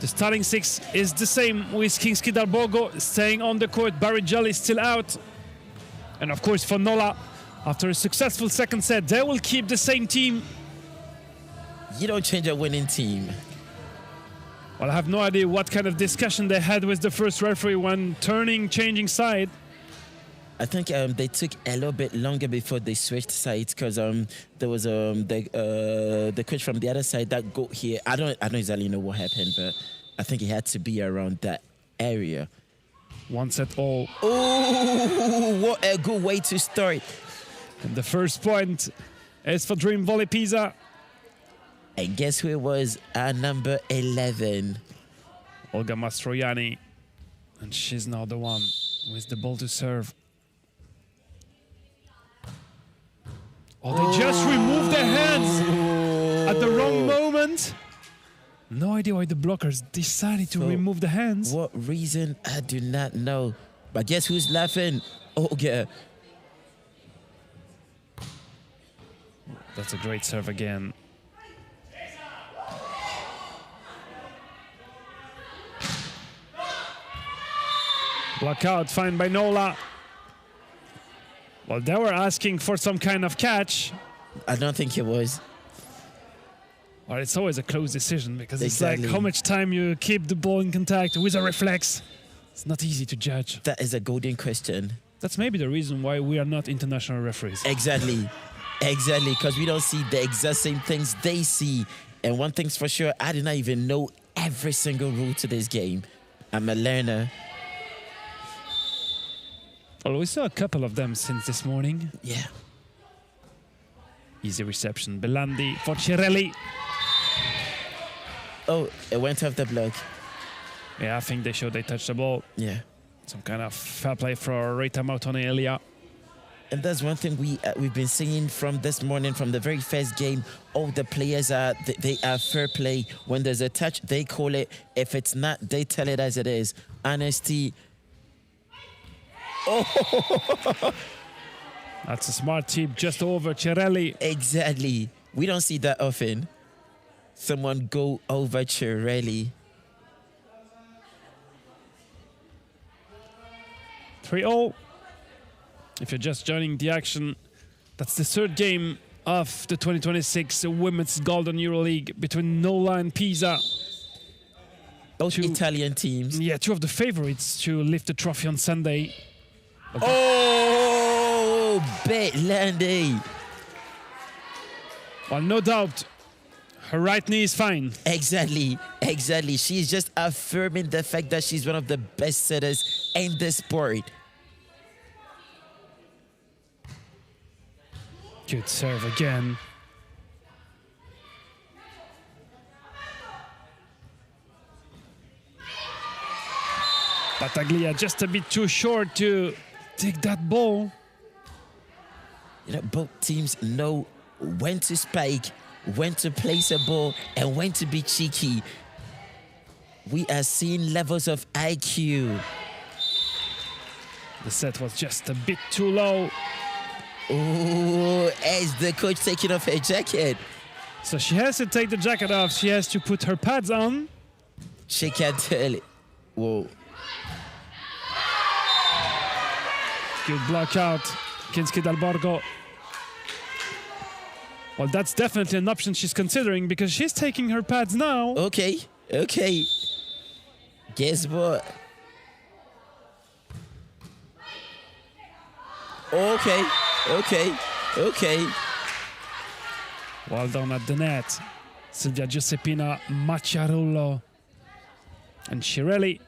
The starting 6 is the same with Kinski Dalborgo staying on the court. Barry Jolly still out. And of course for Nola, after a successful second set, they will keep the same team. You don't change a winning team. Well, I have no idea what kind of discussion they had with the first referee when changing side. I think they took a little bit longer before they switched sides because there was the coach from the other side that got here. I don't exactly know what happened, but I think he had to be around that area. One set all. Oh, what a good way to start. And the first point is for Dream Volley Pisa. And guess who it was? Our number 11. Olga Mastroianni. And she's now the one with the ball to serve. Oh, they just removed their hands at the wrong moment. No idea why the blockers decided to remove the hands. What reason? I do not know. But guess who's laughing? Olga. That's a great serve again. Block out, fine by Nola. Well, they were asking for some kind of catch. I don't think it was. Well, it's always a close decision because Exactly. it's like how much time you keep the ball in contact with a reflex. It's not easy to judge. That is a golden question. That's maybe the reason why we are not international referees. Exactly. Exactly. Because we don't see the exact same things they see. And one thing's for sure, I did not even know every single rule to this game. I'm a learner. Well, we saw a couple of them since this morning. Yeah. Easy reception. Belandi for Cirelli. Oh, it went off the block. Yeah, I think they showed they touched the ball. Yeah. Some kind of fair play for Rita Mautone Elia. And that's one thing we've been seeing from this morning, from the very first game. All the players they are fair play. When there's a touch, they call it. If it's not, they tell it as it is. Honesty. Oh, That's a smart tip just over Cirelli. exactly. We don't see that often. Someone go over Cirelli. 3-0. If you're just joining the action, that's the third game of the 2026 Women's Golden EuroLeague between Nola and Pisa. Both Two- Italian teams. Yeah, two of the favorites to lift the trophy on Sunday. Oh, Betlandi. Well, no doubt, her right knee is fine. Exactly, exactly. She's just affirming the fact that she's one of the best setters in the sport. Good serve again. Battaglia just a bit too short to take that ball. You know, both teams know when to spike, when to place a ball, and when to be cheeky. We are seeing levels of IQ. The set was just a bit too low. Oh, as the coach taking off her jacket. So she has to take the jacket off. She has to put her pads on. She can't tell it. Whoa. Good block out. Kinski Del Borgo. Well, that's definitely an option she's considering because she's taking her pads now. Okay, okay. Guess what? Okay, okay, okay. Well done at the net. Silvia Giuseppina, Macchiarullo. And Cirelli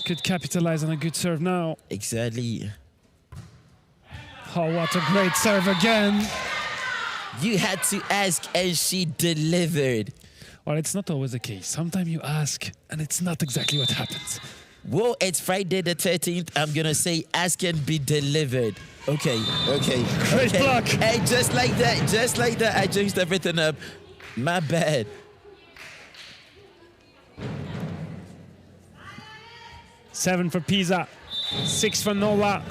could capitalize on a good serve now. Exactly. Oh, what a great serve again. You had to ask and she delivered. Well, it's not always the case. Sometimes you ask and it's not exactly what happens. Well, it's Friday the 13th. I'm going to say ask and be delivered. Okay, okay. Great okay. block. Hey, just like that, I changed everything up. My bad. Seven for Pisa, 6 for Nola.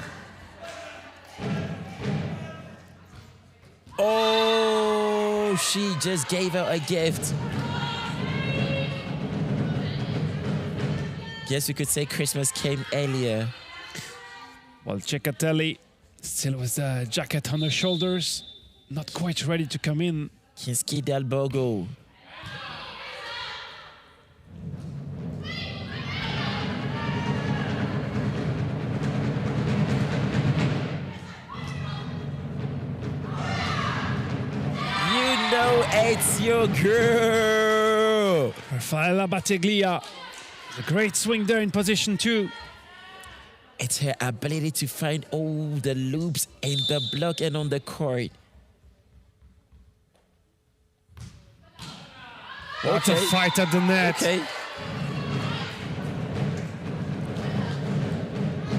Oh, she just gave out a gift. Guess we could say Christmas came earlier. Well, Ceccatelli still with the jacket on her shoulders, not quite ready to come in. Kinski Del Borgo. You know it's your girl. Raffaella Battaglia, a great swing there in position 2. It's her ability to find all the loops in the block and on the court. What a fight at the net. Okay.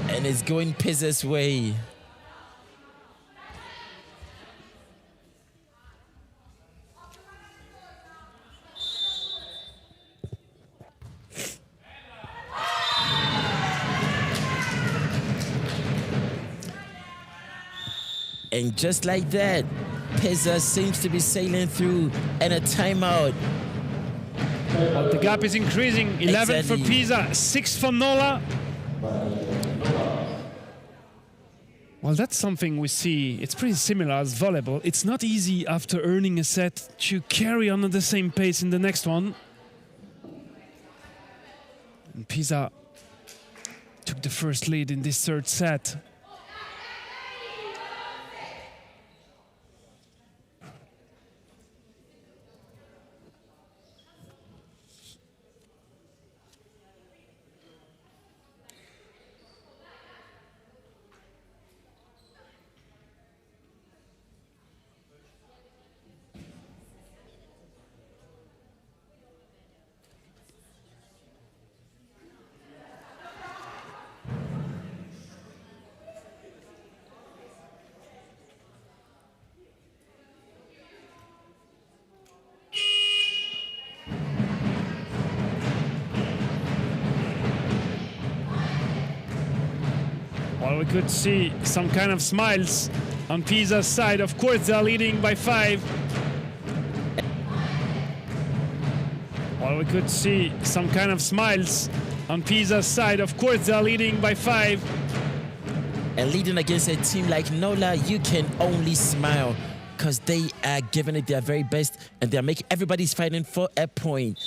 And it's going Pisa's way. And just like that, Pisa seems to be sailing through and a timeout. Well, the gap is increasing. 11 Exactly. for Pisa, 6 for Nola. Well, that's something we see. It's pretty similar as volleyball. It's not easy after earning a set to carry on at the same pace in the next one. And Pisa took the first lead in this third set. Well, we could see some kind of smiles on Pisa's side. Of course, they're leading by 5. Well, we could see some kind of smiles on Pisa's side. Of course, they're leading by 5. And leading against a team like Nola, you can only smile because they are giving it their very best and they're making everybody's fighting for a point.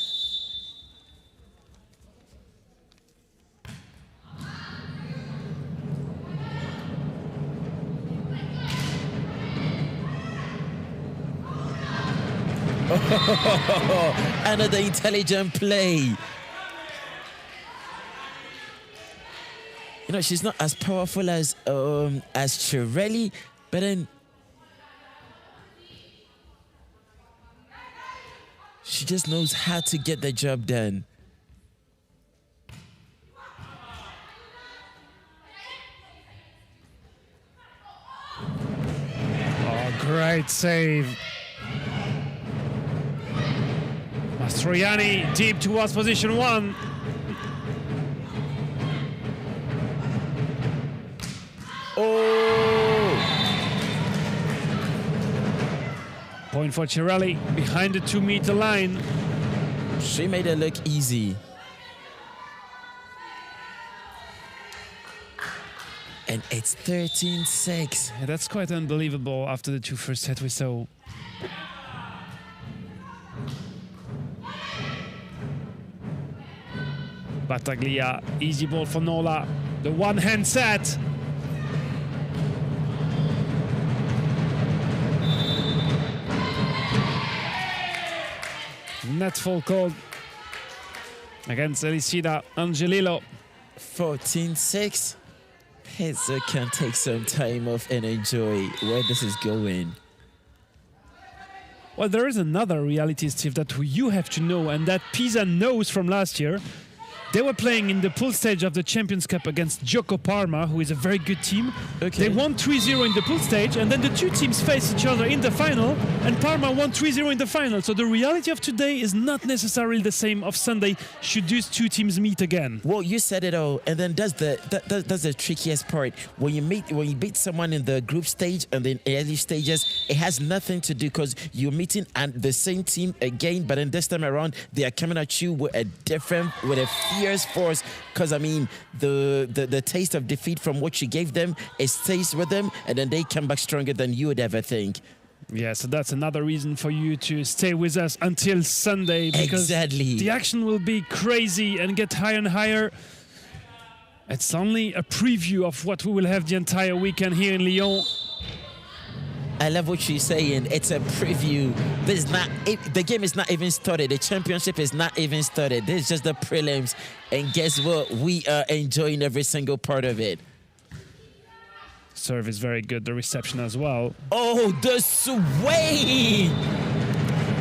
Another intelligent play. You know, she's not as powerful as Cirelli, but then she just knows how to get the job done. Oh, great save. Mastroianni deep towards position 1. Oh! Point for Cirelli behind the 2-meter line. She made it look easy. And it's 13-6. Yeah, that's quite unbelievable after the 2 first sets we saw. Battaglia, easy ball for Nola. The one-hand set. Net fall called against Elisida Angelillo. 14-6. Pisa can take some time off and enjoy where this is going. Well, there is another reality, Steve, that you have to know, and that Pisa knows from last year. They were playing in the pool stage of the Champions Cup against Gioco Parma, who is a very good team. Okay. They won 3-0 in the pool stage, and then the 2 teams faced each other in the final, and Parma won 3-0 in the final. So the reality of today is not necessarily the same of Sunday, should these 2 teams meet again. Well, you said it all, and then that's the trickiest part. When you beat someone in the group stage and then early stages, it has nothing to do because you're meeting and the same team again, but then this time around they are coming at you with a fierce force. Because I mean, the taste of defeat from what you gave them, it stays with them, and then they come back stronger than you would ever think. Yeah, so that's another reason for you to stay with us until Sunday, because Exactly. the action will be crazy and get higher and higher. It's only a preview of what we will have the entire weekend here in Lyon. I love what she's saying. It's a preview. The game is not even started. The championship is not even started. This is just the prelims. And guess what? We are enjoying every single part of it. Serve is very good. The reception as well. Oh, the sway!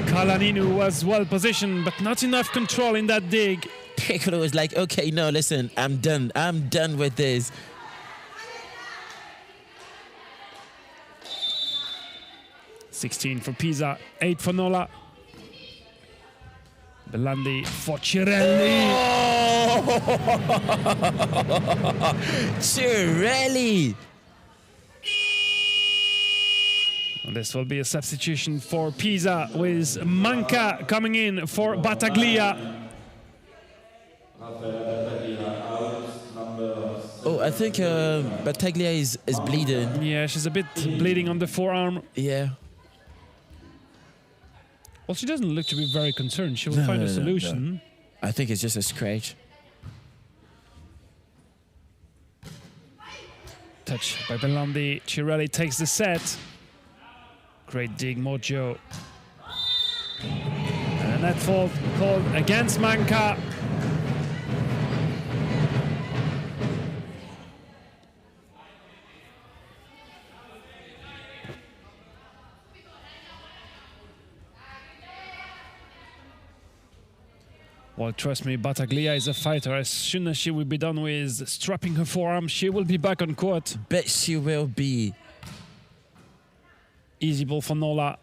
Kalaninu was well positioned, but not enough control in that dig. Piccolo was like, okay, no, listen, I'm done. I'm done with this. 16 for Pisa, 8 for Nola. Belandi for Cirelli. Oh! Cirelli! And this will be a substitution for Pisa with Manca coming in for Battaglia. Oh, I think Battaglia is bleeding. Yeah, she's a bit bleeding on the forearm. Yeah. Well, she doesn't look to be very concerned. She will find a solution. No. I think it's just a scratch. Touch by Belandi. Cirelli takes the set. Great dig, Mojo. And that fault called against Manca. Well, trust me, Battaglia is a fighter. As soon as she will be done with strapping her forearm, she will be back on court. Bet she will be. Easy ball for Nola.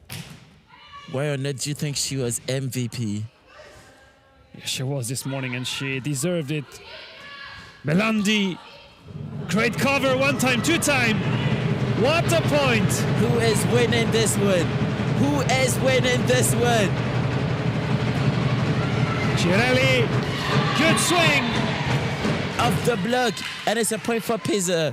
Why on earth do you think she was MVP? Yeah, she was this morning and she deserved it. Belandi. Great cover, one time, two time. What a point. Who is winning this one? Who is winning this one? Cirelli, good swing. Off the block, and it's a point for Pisa.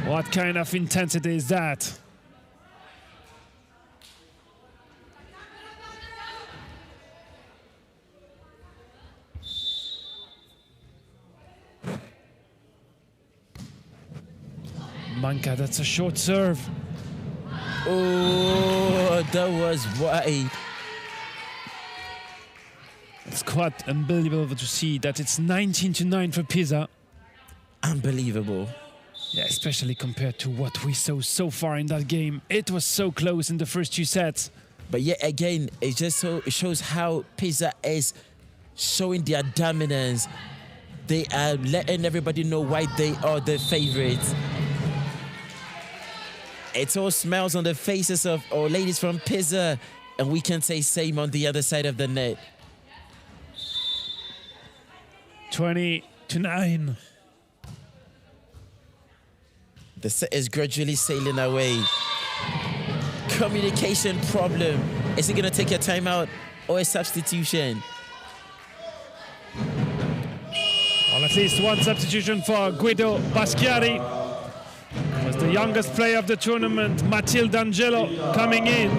What kind of intensity is that? Manca, that's a short serve. Oh, that was wide. It's quite unbelievable to see that it's 19-9 for Pisa. Unbelievable. Yeah, especially compared to what we saw so far in that game. It was so close in the first two sets. But yet again, it shows how Pisa is showing their dominance. They are letting everybody know why they are the favorites. It all smiles on the faces of our ladies from Pisa, and we can say same on the other side of the net. 20-9. The set is gradually sailing away. Communication problem. Is it going to take a timeout or a substitution? Well, at least one substitution for Guido Baschiari. Was the youngest player of the tournament, Matilde Angelo, coming in.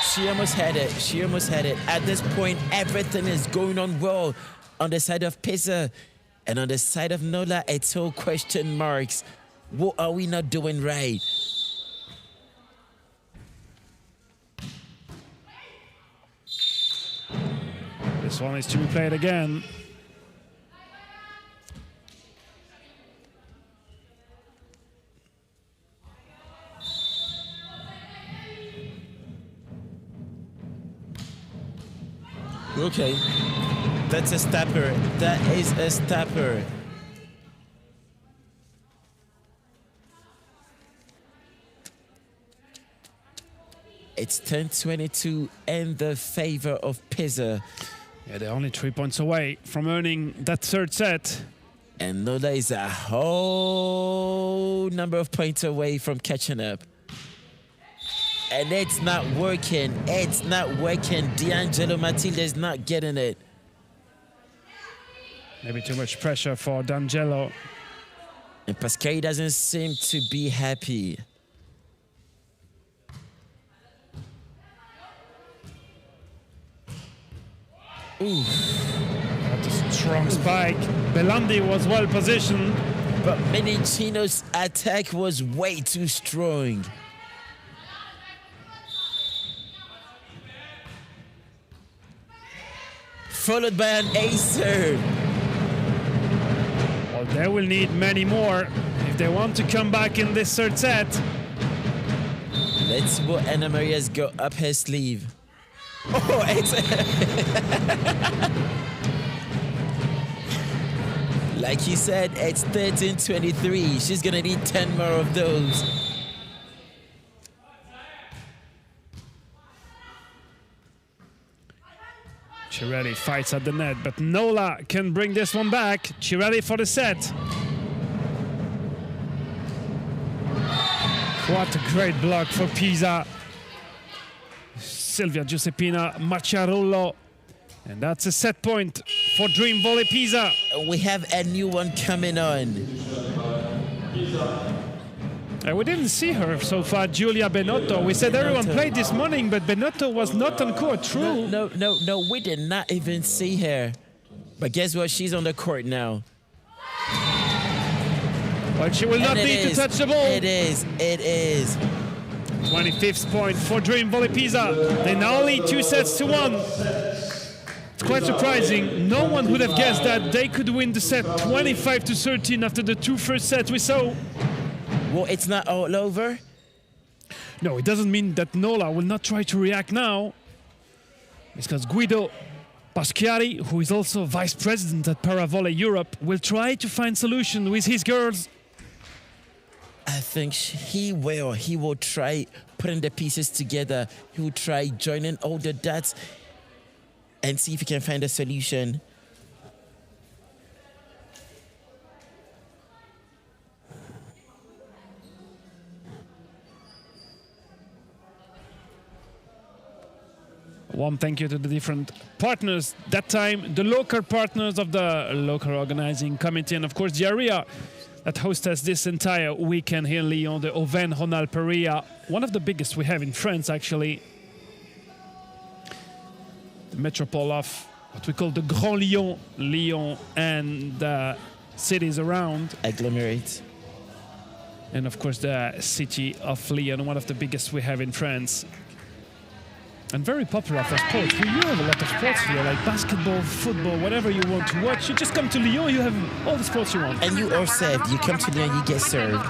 She almost had it. She almost had it. At this point, everything is going on well on the side of Pisa. And on the side of Nola, it's all question marks. What are we not doing right? This one is to be played again. Okay. That's a stopper. That is a stopper. It's 10-22 in the favor of Pisa. Yeah, they're only 3 points away from earning that third set. And Nola is a whole number of points away from catching up. And it's not working. It's not working. D'Angelo Matilde is not getting it. Maybe too much pressure for D'Angelo. And Pascali doesn't seem to be happy. Ooh. What a strong spike. Belandi was well positioned. But Menicino's attack was way too strong. Followed by an acer. Well, they will need many more if they want to come back in this third set. Let's see what Anna Maria's got up her sleeve. Oh, it's like you said, it's 13-23. She's gonna need 10 more of those. Cirelli fights at the net, but Nola can bring this one back. Cirelli for the set. What a great block for Pisa. Silvia Giuseppina Macciarullo. And that's a set point for Dream Volley Pisa. We have a new one coming on. We didn't see her so far, Giulia Benotto. We said everyone played this morning, but Benotto was not on court, true? No, we did not even see her. But guess what? She's on the court now. But she will not need to touch the ball. It is. 25th point for Dream Volley Pisa. They now lead 2-1. It's quite surprising. No one would have guessed that they could win the set 25-13 after the two first sets we saw. Well, it's not all over. No, it doesn't mean that Nola will not try to react now. Because Guido Paschiari, who is also vice president at Paravolley Europe, will try to find solution with his girls. I think he will try putting the pieces together. He will try joining all the dots and see if he can find a solution. Warm thank you to the different partners. That time, the local partners of the local organizing committee, and of course the area that hosts us this entire weekend here in Lyon, the Auvergne-Rhône-Alpes area. One of the biggest we have in France, actually. The metropole of what we call the Grand Lyon, Lyon and the cities around. Agglomerate. And of course the city of Lyon, one of the biggest we have in France. And very popular for sports. You have a lot of sports here, like basketball, football, whatever you want to watch. You just come to Lyon, you have all the sports you want. And you are served. You come to Lyon, you get served.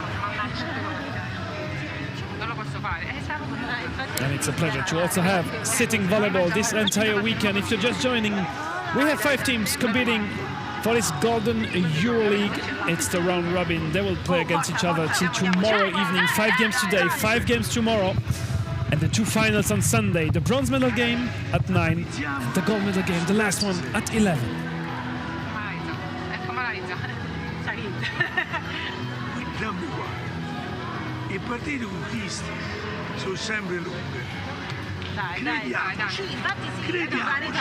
And it's a pleasure to also have sitting volleyball this entire weekend. If you're just joining, we have 5 teams competing for this Golden EuroLeague. It's the round robin. They will play against each other till tomorrow evening. 5 games today, 5 games tomorrow. And the 2 finals on Sunday. The bronze medal game at 9, the gold medal game, the last one, at 11. Dammi qua. Le partite con Cristi sono sempre lunghe. Crediamoci. Crediamoci.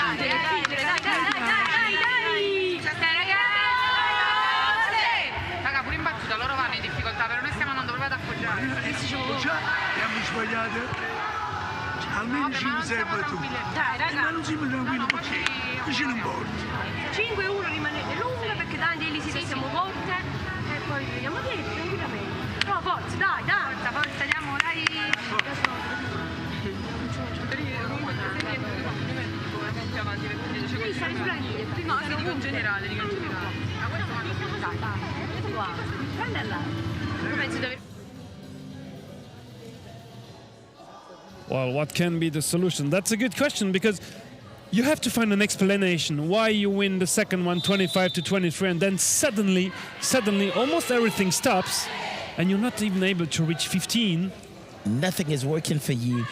Raga, pure in battuta loro vanno in difficoltà, però noi stiamo andando proprio ad appoggiare. Abbiamo sbagliato. Almeno 5-6 battute. Ma non siamo tranquilli perché ce ne importa. 5-1 rimanete lunghe perché tanti lì si siamo forte e poi vediamo dietro tranquillamente. No, forza, dai. Forza, andiamo, dai. Sì, stai splendide. No, dico in generale, Dai. Prende là. Penso di aver... Well, what can be the solution? That's a good question, because you have to find an explanation why you win the second one 25-23, and then suddenly almost everything stops and you're not even able to reach 15. Nothing is working for you.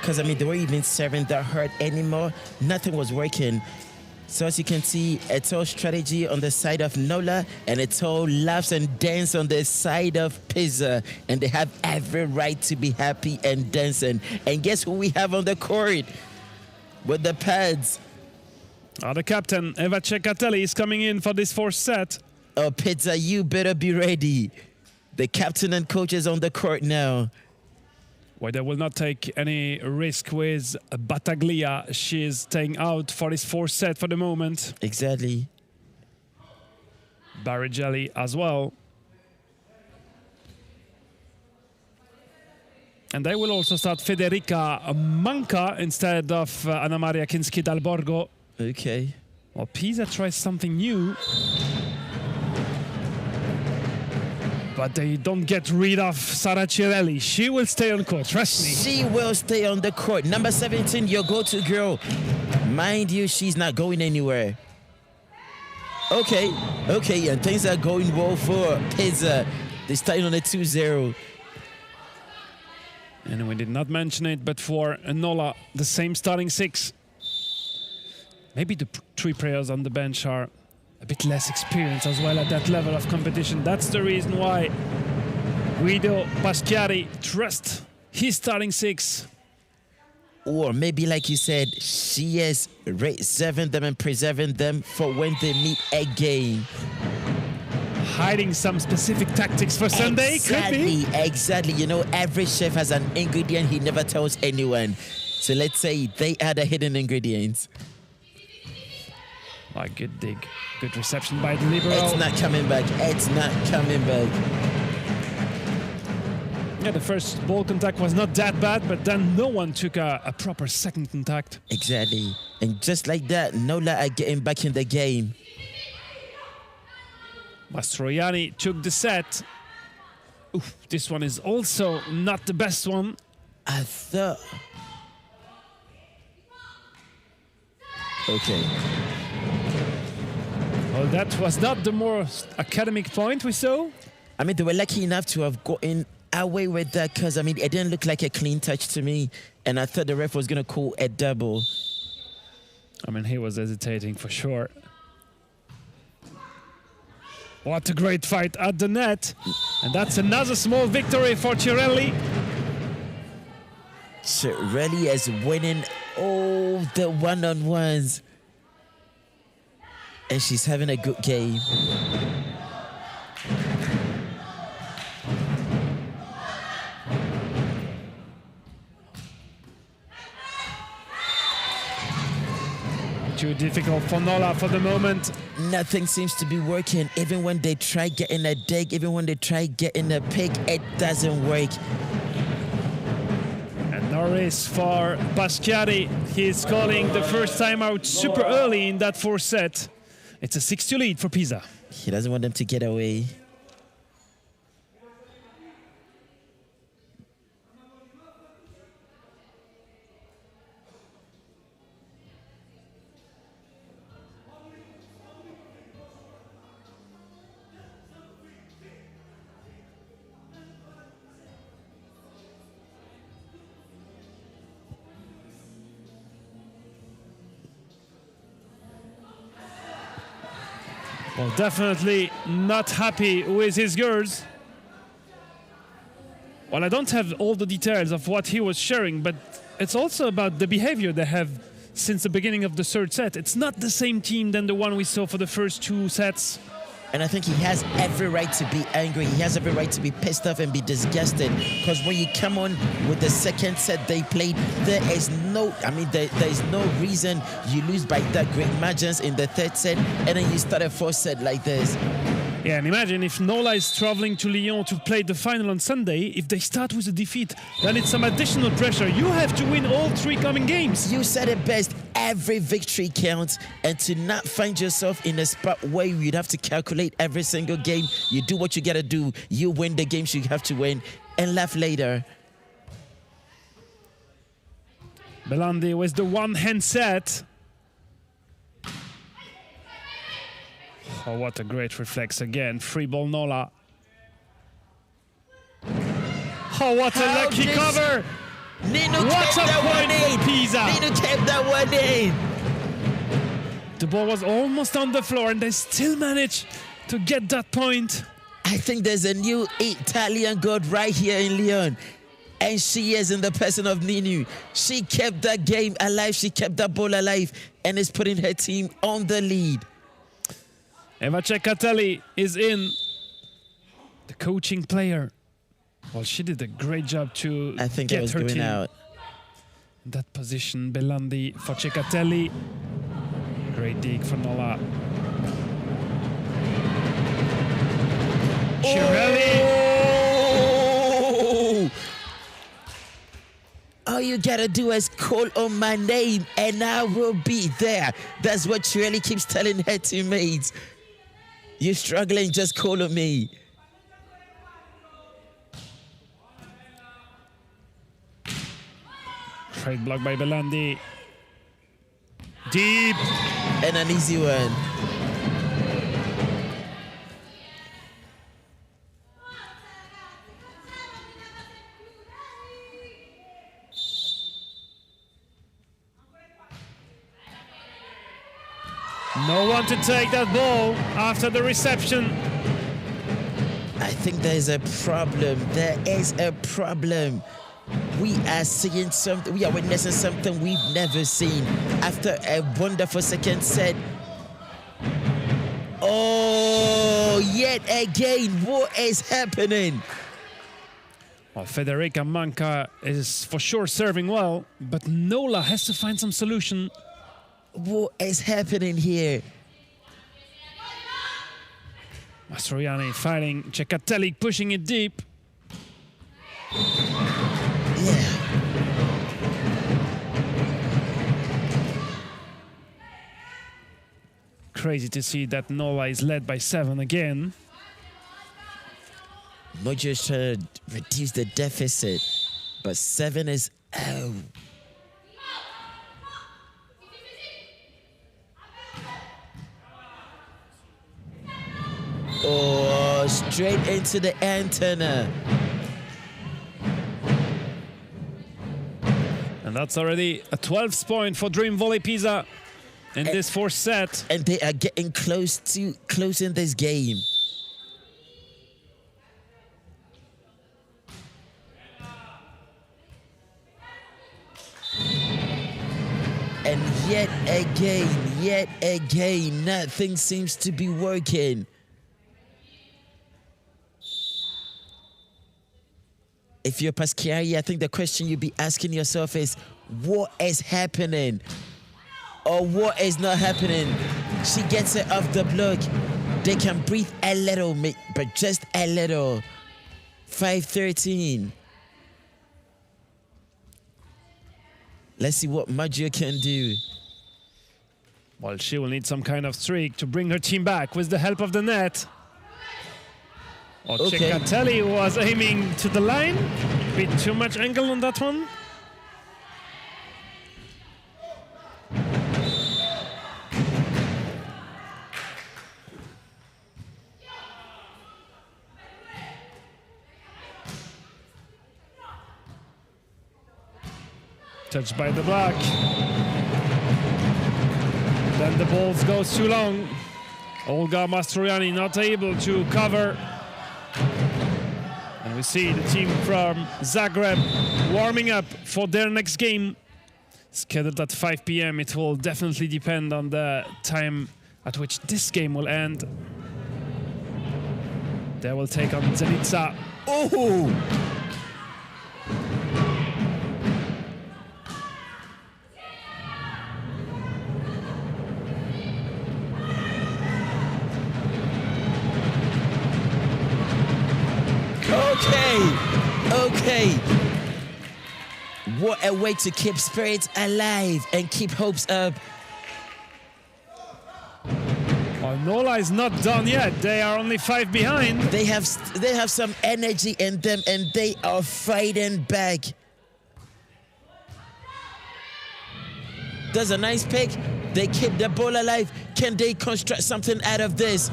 Because, I mean, they weren't even serving that hard anymore. Nothing was working. So as you can see, it's all strategy on the side of Nola, and it's all laughs and dance on the side of Pisa. And they have every right to be happy and dancing. And guess who we have on the court with the pads? The captain, Eva Cecatelli, is coming in for this 4th set. Oh, Pizza, you better be ready. The captain and coach is on the court now. Well, they will not take any risk with Battaglia. She is staying out for this fourth set for the moment. Exactly. Barrigelli as well. And they will also start Federica Manca instead of Anna Maria Kinski Dal Borgo. Okay. Well, Pisa tries something new. But they don't get rid of Sara Cirelli. She will stay on court, trust me. She will stay on the court. Number 17, your go-to girl. Mind you, she's not going anywhere. Okay, and things are going well for Pisa. They're starting on a 2-0. And we did not mention it, but for Nola, the same starting six. Maybe the three players on the bench are a bit less experienced as well at that level of competition. That's the reason why Guido Paschiari trusts his starting six. Or maybe, like you said, she is reserving them and preserving them for when they meet again. Hiding some specific tactics for Sunday, could be. Exactly. You know, every chef has an ingredient he never tells anyone. So let's say they add a hidden ingredient. Oh, good dig. Good reception by the libero. It's not coming back. It's not coming back. Yeah, the first ball contact was not that bad, but then no one took a proper second contact. Exactly. And just like that, Nola are getting back in the game. Mastroianni took the set. Oof, this one is also not the best one. I thought... Okay. Well, that was not the most academic point we saw. I mean, they were lucky enough to have gotten away with that because, I mean, it didn't look like a clean touch to me. And I thought the ref was going to call a double. I mean, he was hesitating for sure. What a great fight at the net. And that's another small victory for Cirelli. Cirelli is winning all the one-on-ones. And she's having a good game. Too difficult for Nola for the moment. Nothing seems to be working. Even when they try getting a dig, even when they try getting a pick, it doesn't work. And Norris for Paschiari. He's calling the first time out super early in that fourth set. It's a 6-2 lead for Pisa. He doesn't want them to get away. Well, definitely not happy with his girls. Well, I don't have all the details of what he was sharing, but it's also about the behavior they have since the beginning of the third set. It's not the same team than the one we saw for the first two sets. And I think he has every right to be angry. He has every right to be pissed off and be disgusted. Because when you come on with the second set they played, there is no reason you lose by that great margins in the third set and then you start a fourth set like this. Yeah, and imagine if Nola is traveling to Lyon to play the final on Sunday, if they start with a defeat, then it's some additional pressure. You have to win all three coming games. You said it best, every victory counts, and to not find yourself in a spot where you'd have to calculate every single game, you do what you gotta do, you win the games you have to win, and laugh later. Belandi with the one-hand set. Oh, what a great reflex again. Free ball Nola. Oh, what a lucky cover. Nino what kept a that point one for Pisa. Nino kept that one in. The ball was almost on the floor and they still managed to get that point. I think there's a new Italian god right here in Lyon. And she is in the person of Ninu. She kept that game alive. She kept that ball alive and is putting her team on the lead. Eva Ceccatelli is in. The coaching player. Well, she did a great job to I think get I was her going team out. in that position. Belandi for Ceccatelli. Great dig for Nola. Cirelli. Oh! All you gotta do is call on my name and I will be there. That's what Cirelli keeps telling her teammates. You're struggling, just call on me. Great block by Belandi. Deep. And an easy one. No one to take that ball after the reception. I think there is a problem. There is a problem. We are seeing something, we are witnessing something we've never seen. After a wonderful second set. Oh, yet again, what is happening? Well, Federica Manca is for sure serving well, but Nola has to find some solution. What is happening here? Mastroianni fighting, Ceccatelli pushing it deep. Yeah. Crazy to see that Nola is led by 7 again. Mojo is trying to reduce the deficit, but 7 is out. Oh, straight into the antenna. And that's already a 12th point for Dream Volley Pisa in this fourth set. And they are getting close to closing this game. And yet again, nothing seems to be working. If you're Paschiari, I think the question you'll be asking yourself is, what is happening? Or what is not happening? She gets it off the block. They can breathe a little, but just a little. 5-13. Let's see what Maggio can do. Well, she will need some kind of streak to bring her team back with the help of the net. Oh, Okay. Ceccatelli was aiming to the line. Bit too much angle on that one. Touched by the block. Then the ball goes too long. Olga Mastroianni not able to cover. And we see the team from Zagreb warming up for their next game. Scheduled at 5 p.m. It will definitely depend on the time at which this game will end. They will take on Zenica. Oh! Okay. What a way to keep spirits alive and keep hopes up. Well, Nola is not done yet. They are only 5 behind. They have some energy in them and they are fighting back. There's a nice pick. They keep the ball alive. Can they construct something out of this?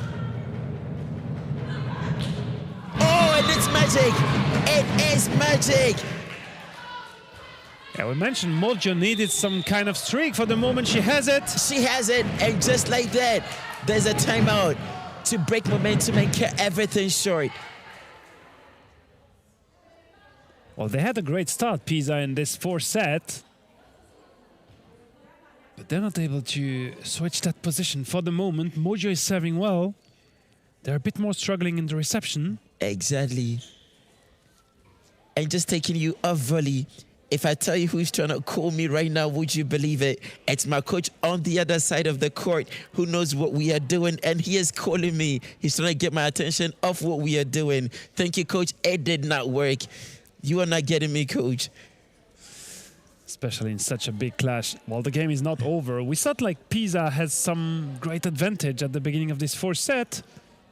Oh, and it's magic. It is magic. Yeah, we mentioned Mojo needed some kind of streak. For the moment, she has it. She has it, and just like that, there's a timeout to break momentum and cut everything short. Well, they had a great start, Pisa, in this fourth set. But they're not able to switch that position for the moment. Mojo is serving well. They're a bit more struggling in the reception. Exactly. And just taking you off volley. If I tell you who's trying to call me right now, would you believe it? It's my coach on the other side of the court who knows what we are doing, and he is calling me. He's trying to get my attention off what we are doing. Thank you, coach. It did not work. You are not getting me, coach. Especially in such a big clash. Well, the game is not over. We thought like Pisa has some great advantage at the beginning of this fourth set.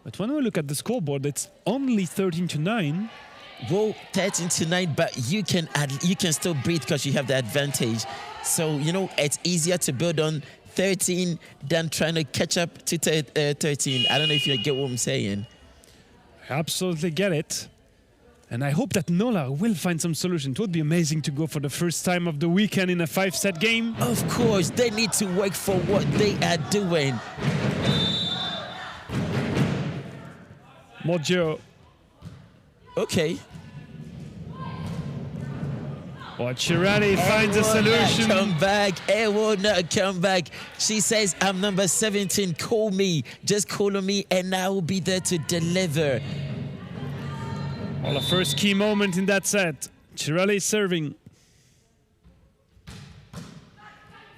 But when we look at the scoreboard, it's only 13-9. Well, 13-9, but you can still breathe because you have the advantage. So, you know, it's easier to build on 13 than trying to catch up to 13. I don't know if you get what I'm saying. I absolutely get it. And I hope that Nola will find some solution. It would be amazing to go for the first time of the weekend in a 5-set game. Of course, they need to work for what they are doing. Mojo. Okay. Well, Chirani finds a solution. Come back. It will not come back. She says, I'm number 17. Call me. Just call on me and I will be there to deliver. Well, the first key moment in that set. Chirali serving.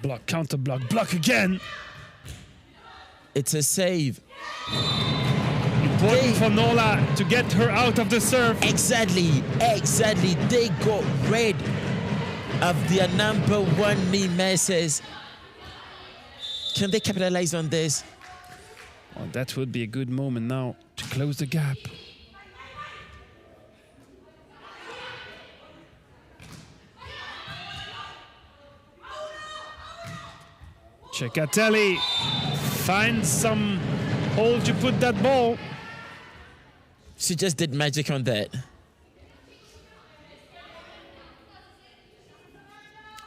Block, counter block, block again. It's a save. Important for Nola to get her out of the serve. Exactly. They got rid of their number one Nemesis. Can they capitalize on this? Well, that would be a good moment now to close the gap. Cecatelli finds some hole to put that ball. She just did magic on that.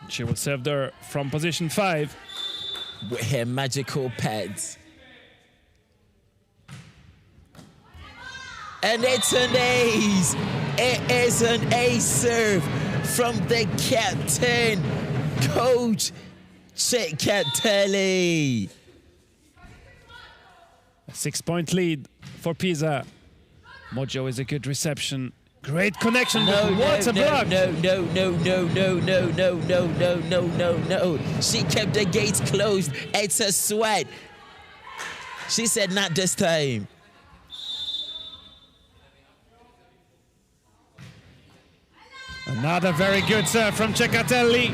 She will serve there from position 5. With her magical pads. And it's an ace. It is an ace serve from the captain, Coach Cecatelli. A 6-point lead for Pisa. Mojo is a good reception. Great connection. What a block. No. She kept the gates closed. It's a sweat. She said, not this time. Another very good serve from Cecatelli.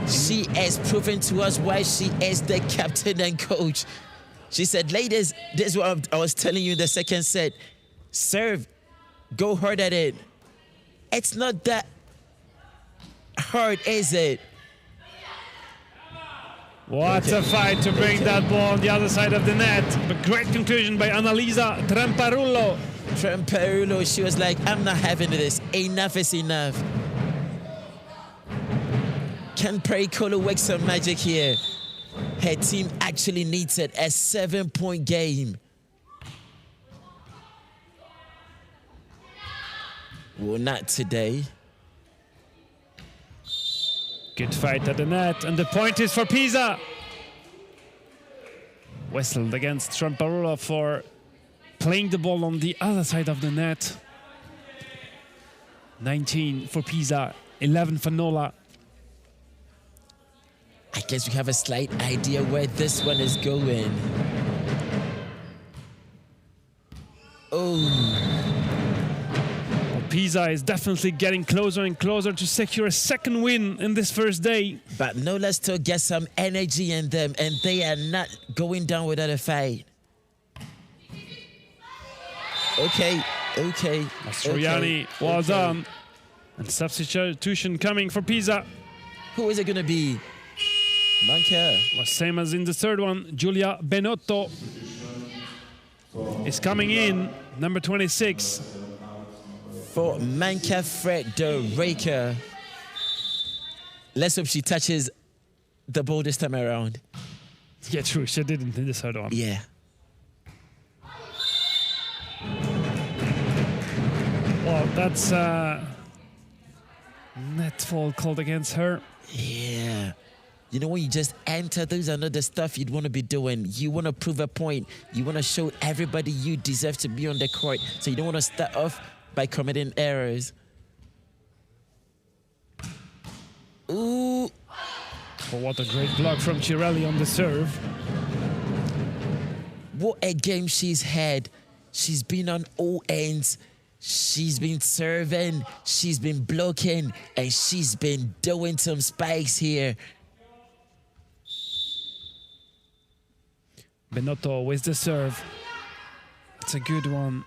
She has proven to us why she is the captain and coach. She said, ladies, this is what I was telling you in the second set. Serve. Go hard at it. It's not that hard, is it? What a fight to bring that ball on the other side of the net. But great conclusion by Annalisa Tramparullo. She was like, I'm not having this. Enough is enough. Can Pericolo work some magic here? Her team actually needs it. A 7-point game. Well, not today. Good fight at the net, and the point is for Pisa. Whistled against Tramparula for playing the ball on the other side of the net. 19 for Pisa, 11 for Nola. I guess we have a slight idea where this one is going. Oh. Pisa is definitely getting closer and closer to secure a second win in this first day. But Nola still gets some energy in them, and they are not going down without a fight. Okay. Mastroianni, well done. And substitution coming for Pisa. Who is it going to be? Manca. Well, same as in the third one, Giulia Benotto is coming in, number 26. For Manca Frederica. Let's hope she touches the ball this time around. Yeah, true. She didn't in the third one. Yeah. Well, that's net fall called against her. Yeah. You know, when you just enter, those are not the stuff you'd want to be doing. You want to prove a point. You want to show everybody you deserve to be on the court. So you don't want to start off by committing errors. Ooh. Oh, what a great block from Cirelli on the serve. What a game she's had. She's been on all ends. She's been serving, she's been blocking, and she's been doing some spikes here. Benotto with the serve. It's a good one.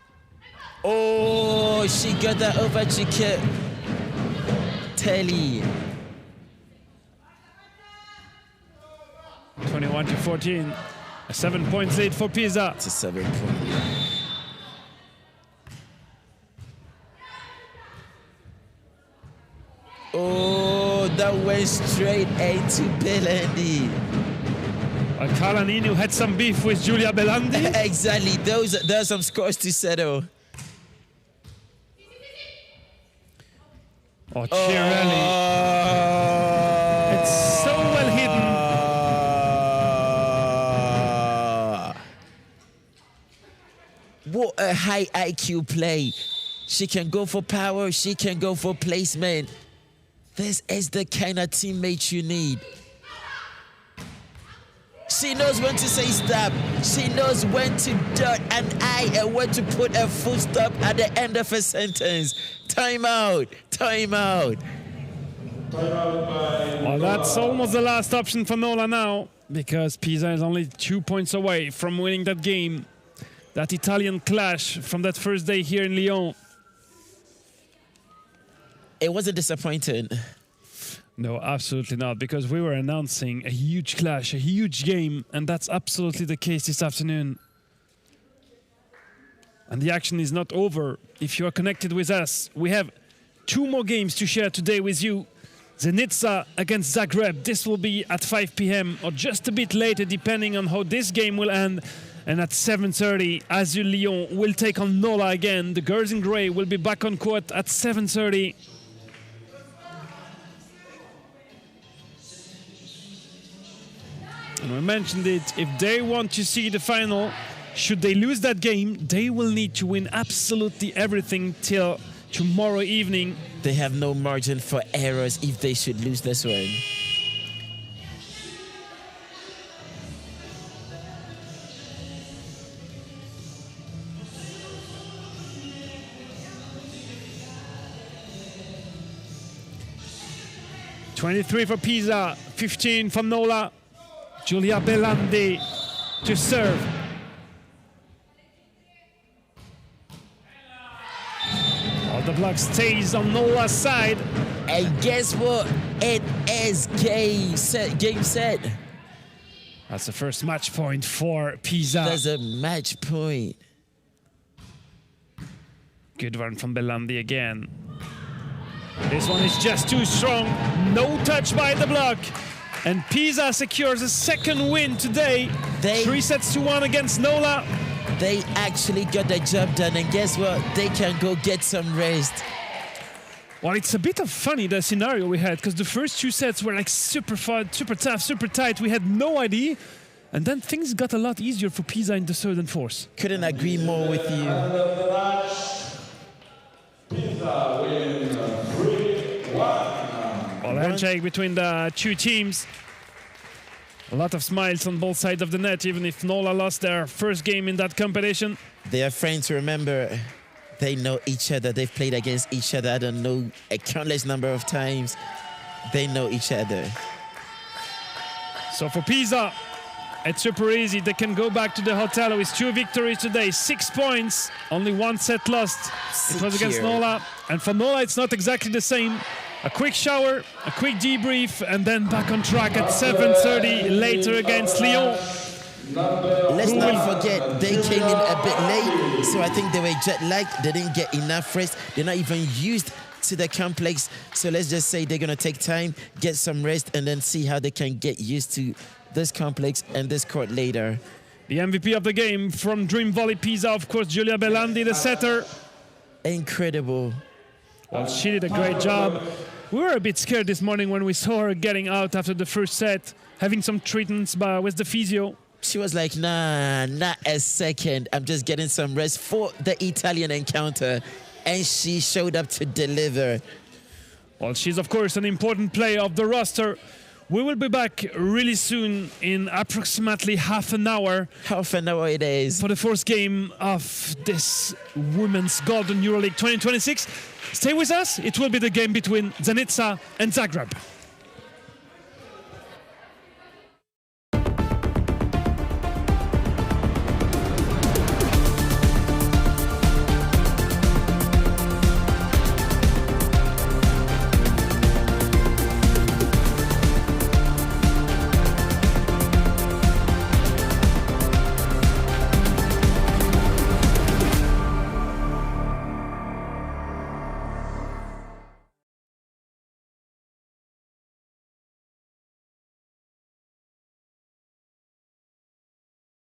Oh, she got that over to Telly. 21-14. A 7 points lead for Pisa. It's a 7-point lead. Oh, that went straight into Belandi. Calanini had some beef with Giulia Belandi. Exactly. There are some scores to settle. Oh, Cirelli. It's so well hidden. What a high IQ play. She can go for power. She can go for placement. This is the kind of teammate you need. She knows when to say stop. She knows when to dot an I and when to put a full stop at the end of a sentence. Time out. Time out. Well, that's almost the last option for Nola now, because Pisa is only 2 points away from winning that game. That Italian clash from that first day here in Lyon. It wasn't disappointing. No, absolutely not, because we were announcing a huge clash, a huge game, and that's absolutely the case this afternoon. And the action is not over. If you are connected with us, we have 2 more games to share today with you. Zenica against Zagreb. This will be at 5 p.m. or just a bit later, depending on how this game will end. And at 7:30, Azul Lyon will take on Nola again. The girls in grey will be back on court at 7:30. And we mentioned it, if they want to see the final, should they lose that game, they will need to win absolutely everything till tomorrow evening. They have no margin for errors if they should lose this one. $23 for Pisa, 15 for Nola. Giulia Belandi to serve. All the block stays on Nola's side. And guess what? It is game set. That's the first match point for Pisa. That's a match point. Good one from Belandi again. This one is just too strong. No touch by the block. And Pisa secures a second win today. 3-1 against Nola. They actually got the job done, and guess what? They can go get some rest. Well, it's a bit of funny, the scenario we had, because the first 2 sets were like super fun, super tough, super tight. We had no idea. And then things got a lot easier for Pisa in the third and fourth. Couldn't agree more with you. Pisa wins 3-1. Well, handshake between the 2 teams. A lot of smiles on both sides of the net, even if Nola lost their first game in that competition. They are friends, remember. They know each other. They've played against each other, I don't know, a countless number of times. They know each other. So for Pisa, it's super easy. They can go back to the hotel with 2 victories today, 6 points, only 1 set lost. It was against Nola. And for Nola, it's not exactly the same. A quick shower, a quick debrief, and then back on track at 7:30 later against Lyon. Let's not forget, they came in a bit late, so I think they were jet lagged. They didn't get enough rest. They're not even used to the complex. So let's just say they're going to take time, get some rest, and then see how they can get used to this complex and this court later. The MVP of the game from Dream Volley Pisa, of course, Giulia Belandi, the setter. Incredible. Well, she did a great job. We were a bit scared this morning when we saw her getting out after the first set, having some treatments with the physio. She was like, nah, not a second. I'm just getting some rest for the Italian encounter. And she showed up to deliver. Well, she's, of course, an important player of the roster. We will be back really soon in approximately half an hour. Half an hour it is. For the first game of this Women's Golden EuroLeague 2026. Stay with us. It will be the game between Zenica and Zagreb.